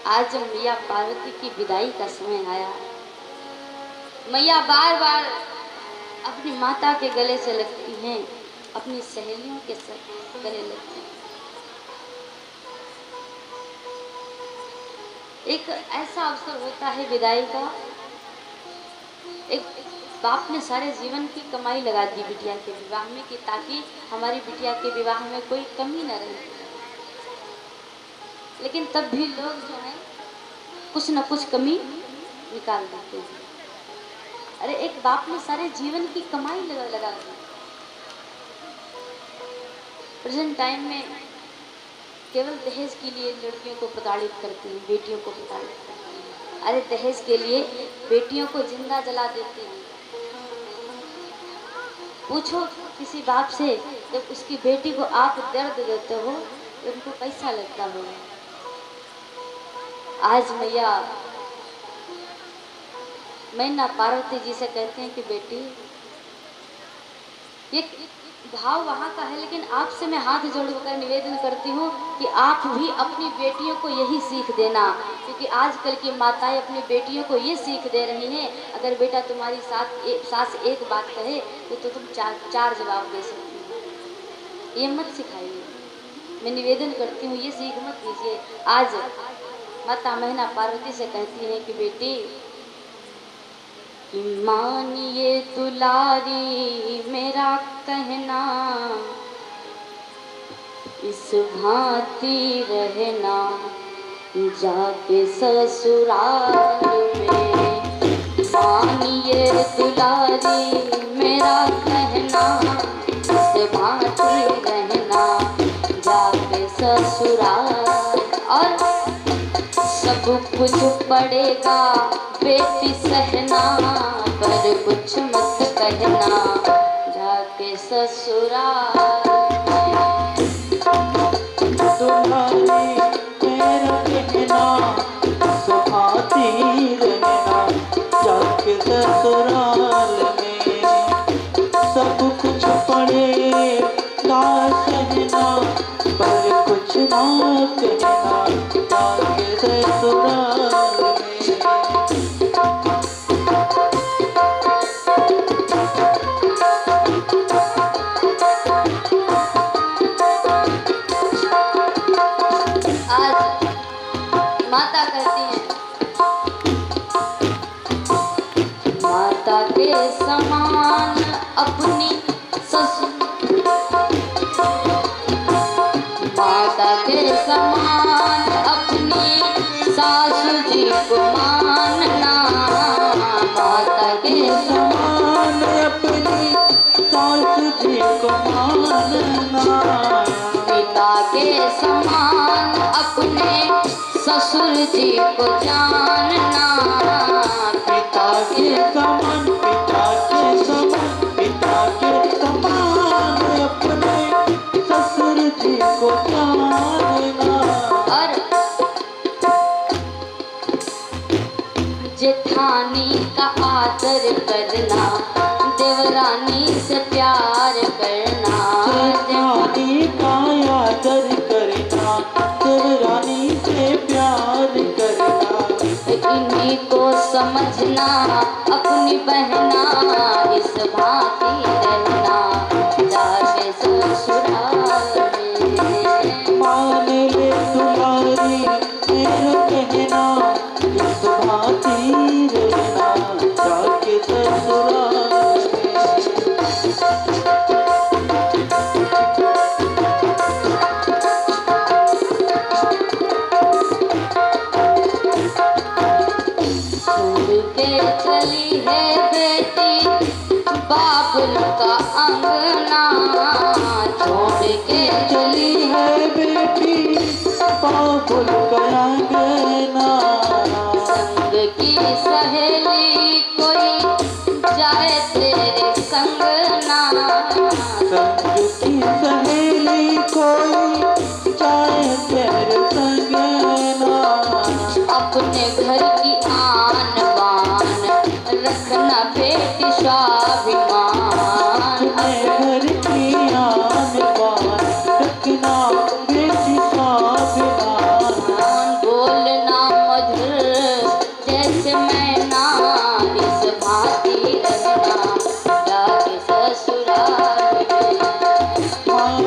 आज जब मैया पार्वती की विदाई का समय आया, मैया बार बार अपनी माता के गले से लगती हैं, अपनी सहेलियों के गले लगती हैं। एक ऐसा अवसर होता है विदाई का एक बाप ने सारे जीवन की कमाई लगा दी बिटिया के विवाह में कि ताकि हमारी बिटिया के विवाह में कोई कमी न रहे, लेकिन तब भी लोग जो है कुछ न कुछ कमी निकाल देते हैं। अरे एक बाप ने सारे जीवन की कमाई लगा दी। प्रेजेंट टाइम में केवल दहेज के लिए लड़कियों को प्रताड़ित करते हैं, बेटियों को प्रताड़ित करते हैं। अरे दहेज के लिए बेटियों को जिंदा जला देते हैं। पूछो किसी बाप से, जब उसकी बेटी को आप दर्द देते हो तो उनको कैसा लगता होगा। आज मैना पार्वती जी से कहते हैं कि बेटी, ये भाव वहाँ का है, लेकिन आपसे मैं हाथ जोड़कर निवेदन करती हूँ कि आप भी अपनी बेटियों को यही सीख देना, क्योंकि आजकल की माताएं अपनी बेटियों को ये सीख दे रही हैं, अगर बेटा तुम्हारी सास एक बात कहे तो तुम चार जवाब दे सकती हो। ये मत सिखाइए, मैं निवेदन करती हूँ, ये सीख मत दीजिए। आज माता मैना पार्वती से कहती है कि बेटी, कि मानिए दुलारी मेरा कहना, इस भांति रहना जाके ससुराल में। मानिए दुलारी मेरा कहना, इस भांति रहना जाके ससुराल। और सब कुछ पड़ेगा बेटी सहना, पर कुछ मत कहना जाके ससुराल। तुम्हारी मेरा कहना, सुभाती रहना जाके ससुराल में। सब कुछ पड़ेगा सहना, पर कुछ ना कहना जाके ससुराल में। माता कहती है, माता के समान अपनी माता के समान अपनी सासू जी को मानना। माता के समान अपनी सासू जी को मानना। पिता के समान अपने ससुर जी को जानना। पिता के समान, पिता के समान, पिता के समान अपने ससुर जी को जानना। और जेठानी का आदर करना, देवरानी से प्यार करना। जेठानी का आदर करना, देवरानी से प्यार करना। इन्हीं को समझना अपनी बहना, इस भांति रहना जाके ससुराल में। मान ले दुलारी मेरा कहना, इस भांति रहना जाके ससुराल में। चली है बेटी बाबुल का अंगना, छोड़ के चली है बेटी बाबुल का अंगना। संग की सहेली कोई जाए तेरे संग ना। संग की सहेली कोई जाए तेरे संग ना। अपने घर की आन बान रखना बेटी स्वाभिमान। अपने घर की आन बान रखना बेटी स्वाभिमान। बोलना मधुर जैसे मैना, इस भांति रहना जाके ससुराल में।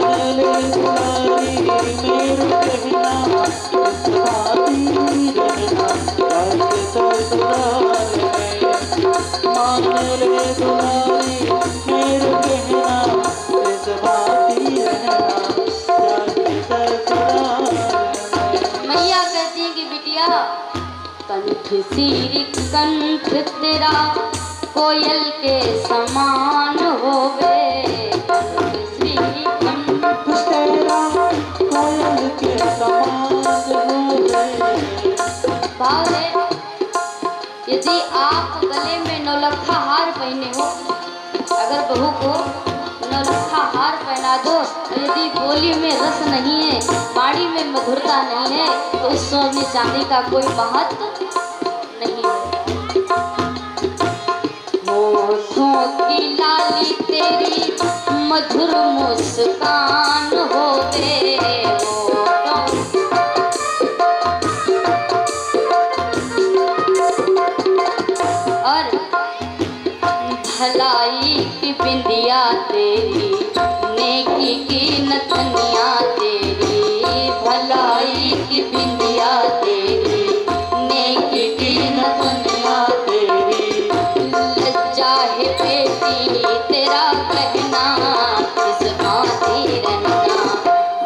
कंठ सिर कंठ तेरा कोयल के समान होवे, कंठ सिर कंठ तेरा कोयल के समान होवे। भाव है, यदि आप गले में नौलखा हार पहने हो, अगर बहू को नौलखा हार पहना दो, यदि बोली में रस नहीं है, वाणी में मधुरता नहीं है, तो उस सोने चांदी का कोई महत्व नहीं है। होठों की लाली तेरी मधुर मुस्कान होवे, और भलाई की बिंदिया तेरी, नेकी की नथनिया तेरी, भलाई की बिंदिया तेरी, नेकी की नथनिया तेरी। लज्जा है बेटी तेरा कहना, इस बाती रहना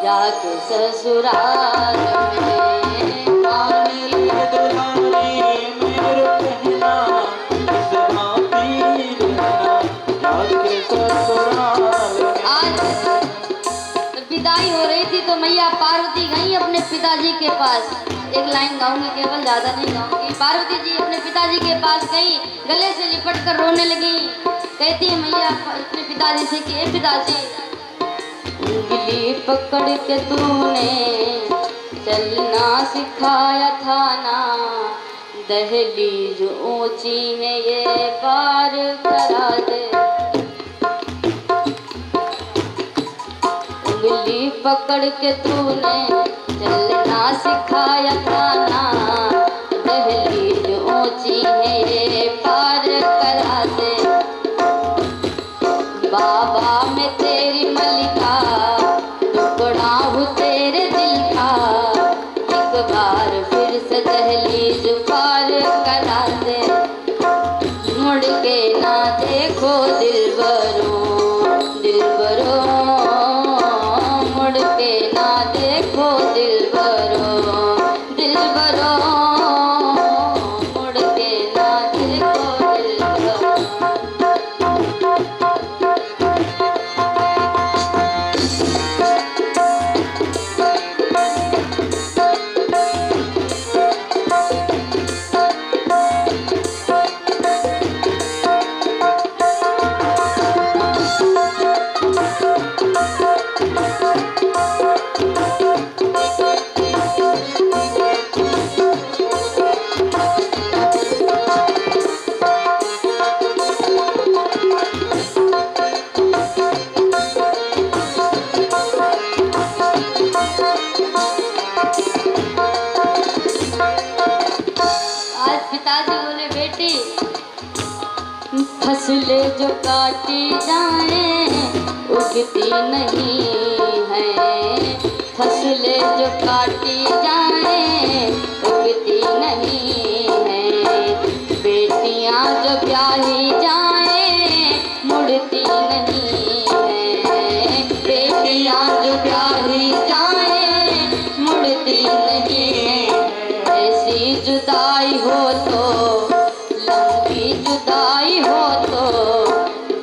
जाके ससुराल में। विदाई हो रही थी तो मैया पार्वती गई अपने पिताजी के पास। एक लाइन गाऊंगी केवल, ज्यादा नहीं गाऊंगी। पार्वती जी अपने पिताजी के पास गई, गले से लिपट कर रोने लगी। कहती है मैया अपने पिताजी से कि ए पिताजी, उंगली पकड़ के तूने चलना सिखाया था ना, दहलीज ऊंची है ये पार करा दे। उंगली पकड़ के तूने चलना सिखाया था ना, दहलीज ऊंची है ये पार करा दे। बाबा मैं तेरी मलिका, टुकड़ा हूँ तेरे दिल का, एक बार फिर से दहलीज पार करा दे। मुड़ के ना देखो दिलबरों, दिलबरों, मुड़ के ना देखो दिलबरों, दिलबरों, मुड़ के ना देखो दिलबरों। पिताजी बोले बेटी, फसलें जो काटी जाएं उगती नहीं है, फसलें जो काटी जाएं उगती नहीं है। बेटियां जो ब्याही जाएं मुड़ती नहीं है, बेटियां जो ब्याही जाएं मुड़ती नहीं है। ऐसी जुदाई हो तो, लंबी जुदाई हो तो,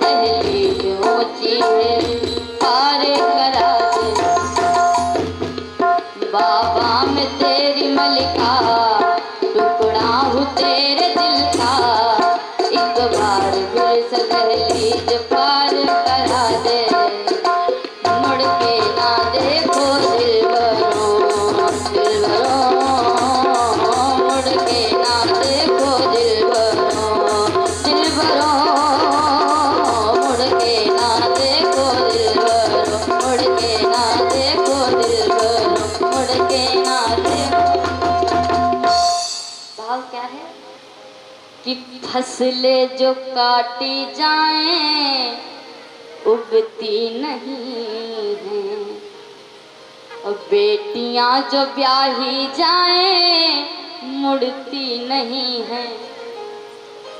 दहलीज ऊंची है पार करा दे। बाबा मैं तेरी मलिका, टुकड़ा हूँ तेरे दिल का, एक बार फिर से दहलीज पार करा दे। मुड़ के ना देखो दिलबरों, दिलबरों, मुड़ के ना देखो दिलबरों, दिलबरों, मुड़ के ना देखो दिलबरों, मुड़ के ना देखो दिलबरों, मुड़ के ना देखो। भाव क्या है कि फसलें जो काटी जाएं उगती नहीं है, और बेटियां जो ब्याही जाएं मुड़ती नहीं है।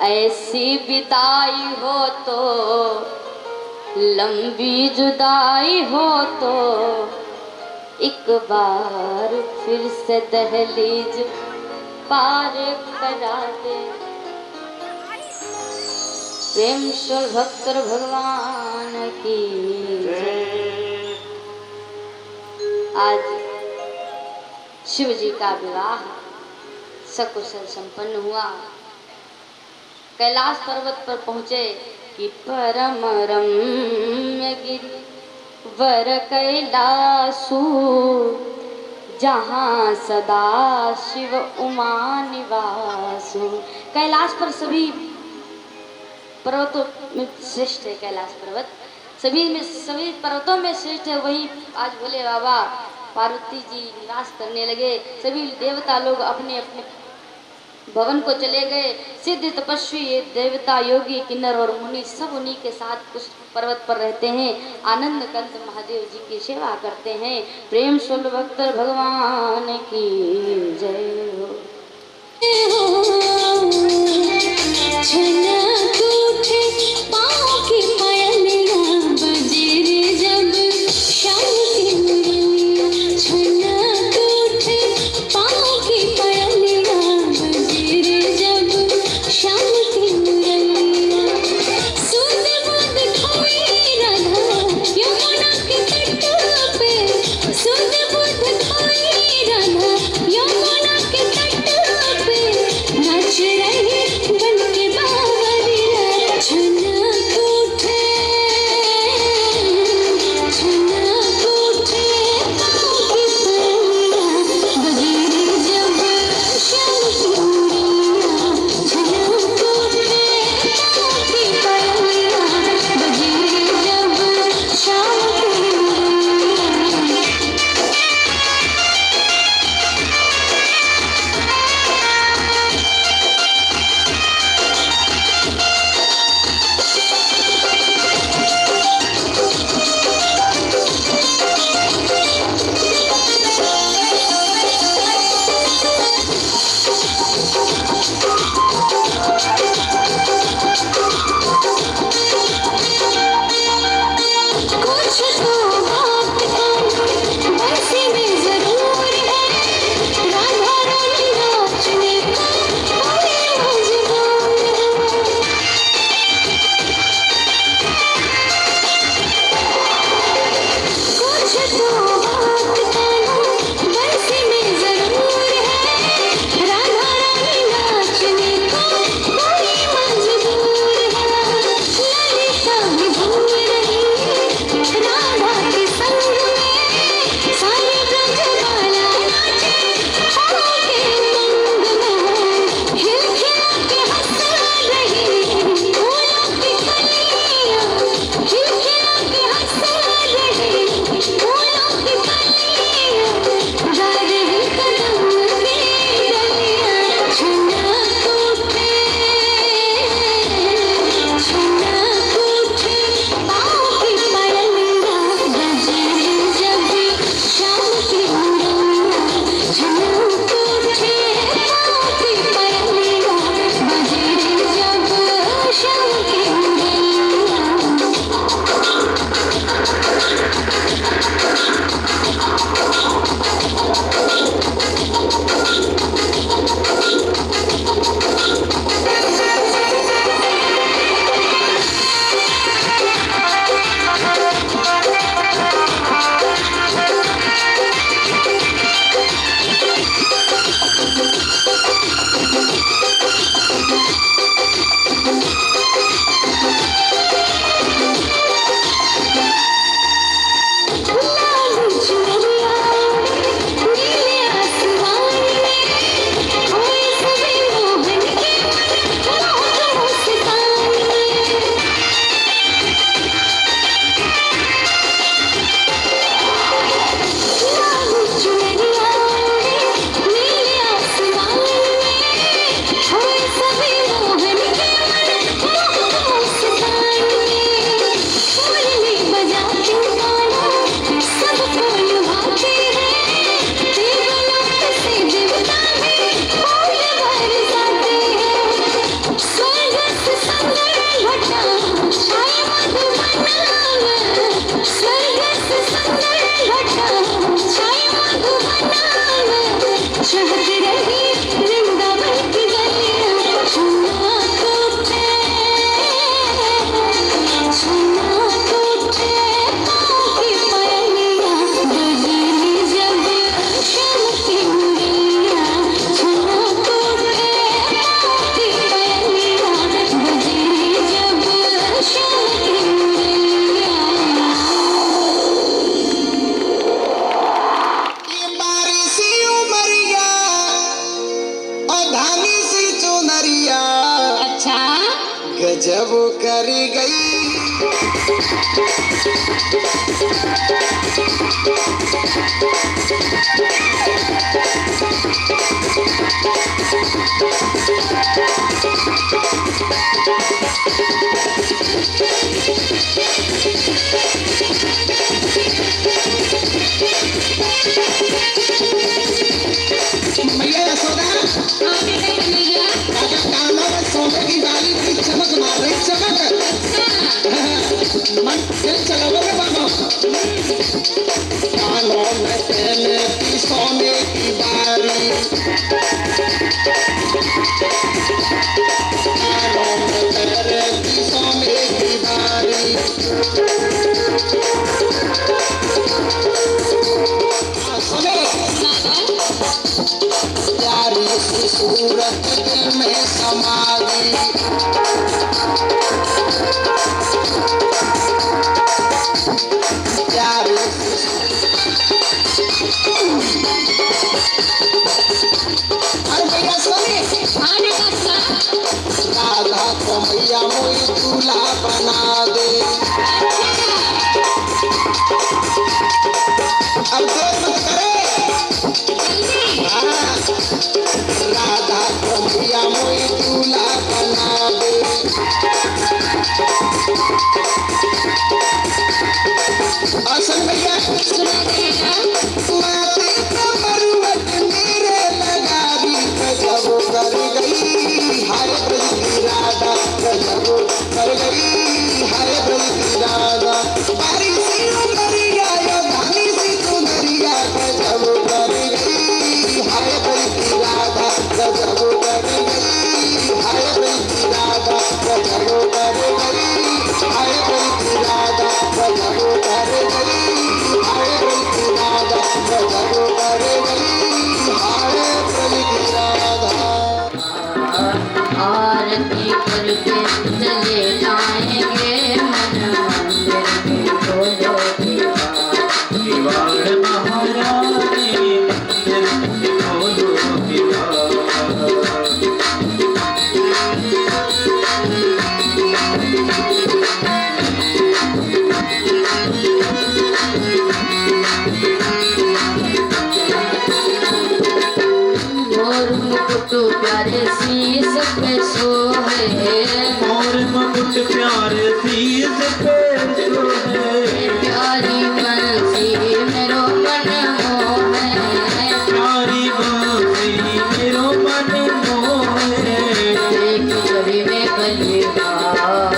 ऐसी विदाई हो तो, लंबी जुदाई हो तो, एक बार फिर से दहलीज पार करा दे। प्रेम से भक्त भगवान की जय। आज शिव जी का विवाह सकुशल संपन्न हुआ। कैलाश पर्वत पर पहुँचे कि परम रम्य गिरि वर कैलासु, जहाँ सदा शिव उमा निवासु। कैलाश पर सभी पर्वतों में श्रेष्ठ है कैलाश पर्वत, सभी पर्वतों में श्रेष्ठ है। वही आज भोले बाबा पार्वती जी निवास करने लगे। सभी देवता लोग अपने अपने भवन को चले गए। सिद्ध तपस्वी ये देवता योगी किन्नर और मुनि सब उन्हीं के साथ उस पर्वत पर रहते हैं। आनंद कंद महादेव जी की सेवा करते हैं। प्रेम सुल भक्त भगवान की जय हो। नाच रहे बन के बावरी। मैया यशोदा राजा कानों में सोने की डाली की चमक मार रही चमक मन दिल चलाओगे बाबा कानों में तेले की सोने की बारी कानों में तेले की सोने की बारी सुनो प्यारी सी सूरत दिल में समा गई प्यारी अरे भैया सुनिए राधा को मैया मोई दूल्हा बना दे अब देर मत करे राधा को मैया मोई दूल्हा बना दे और सुन भैया माथे को मरुवत मेरे लगा दी गजब कर गई हाय ब्रज की राधा गजब कर गई हाय ब्रज की राधा बारी सी उमरिया यो धानी सी सुंदरिया गजब कर गई हाय ब्रज की राधा गजब कर गई हाय ब्रज की राधा गजब कर गई हाय ब्रज की राधा गजब कर गई हाय ब्रज की राधा गजब कर गई हाय ब्रज की राधा आरती करके चले जाएंगे मन मंदिर में खोलो किवाड़ महारानी मंदिर खोलो मोर मुकुट प्यारे शीश पे सोहे मोर मुकुट प्यारे शीश पे सोहे प्यारी बंसी मेरो मन मोहे प्यारी बांसी मेरो मन मोहे देख छवि में बलिहार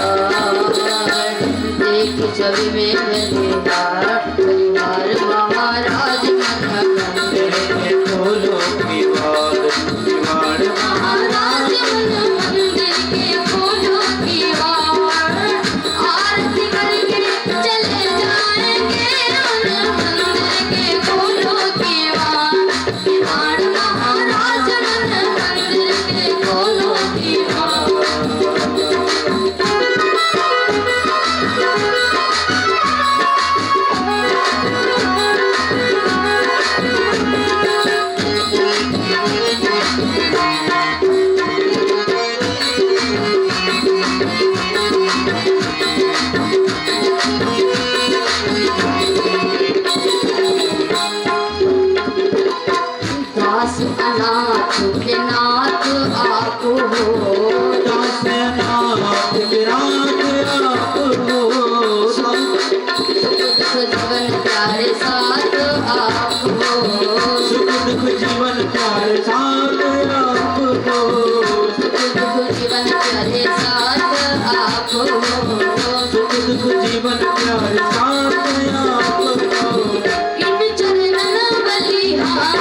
देख छवि में बलिहार परिवार महाराज मन मंदिर में खोलो किवाड़ किवाड़ महाराज मन मंदिर के खोलो किवाड़ आरती करके चले जाएंगे मन मंदिर के खोलो किवाड़ किवाड़ महाराज मन मंदिर के खोलो किवाड़ दास अनाथ के नाथ आप हो दास नाथ विराट आप हो सुख जीवन प्यारे साथ आप हो सुख दुख जीवन प्यारे साथ आप हो सुख दुख जीवन प्यारे साथ आप हो सुख दुख जीवन प्यारे साथ आप हो इन चरणन बलिहार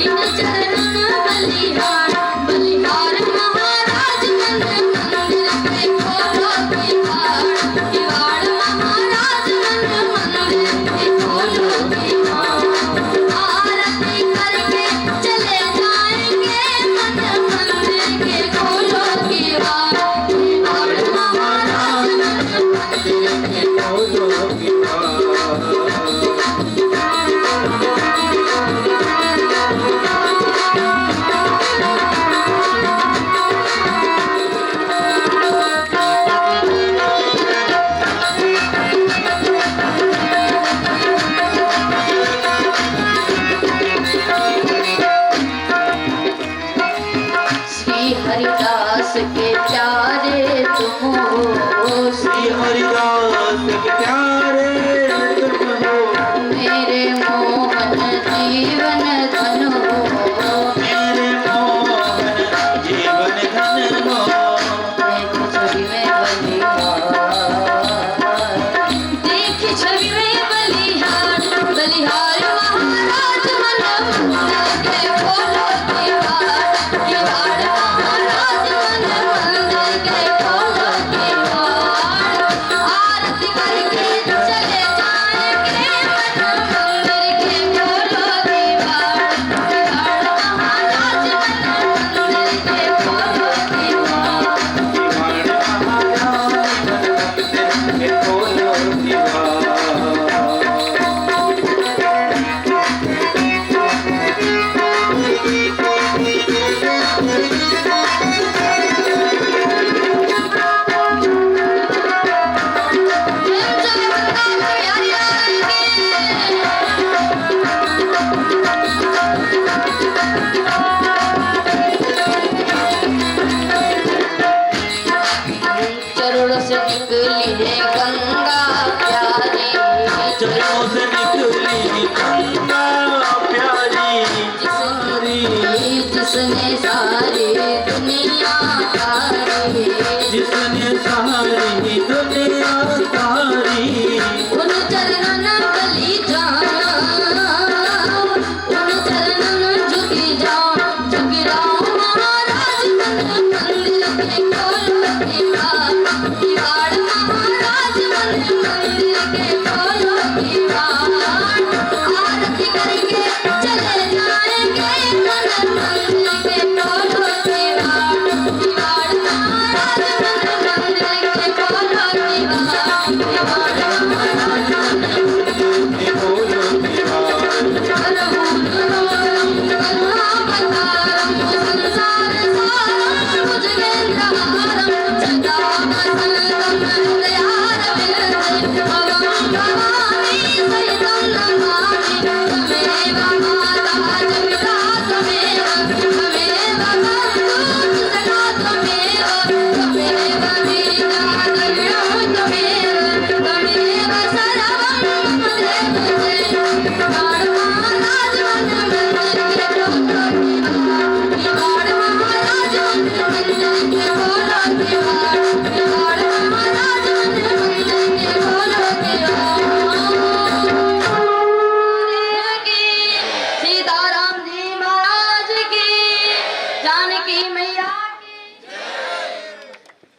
इन चरणन बलिहार बलिहार महाराज मन मंदिर के खोलो किवाड़ किवाड़ महाराज मन मंदिर के खोलो किवाड़ आरती करके चले जाएंगे मन मंदिर के खोलो किवाड़ किवाड़ महाराज मन मंदिर के खोलो किवाड़ जानकी मैया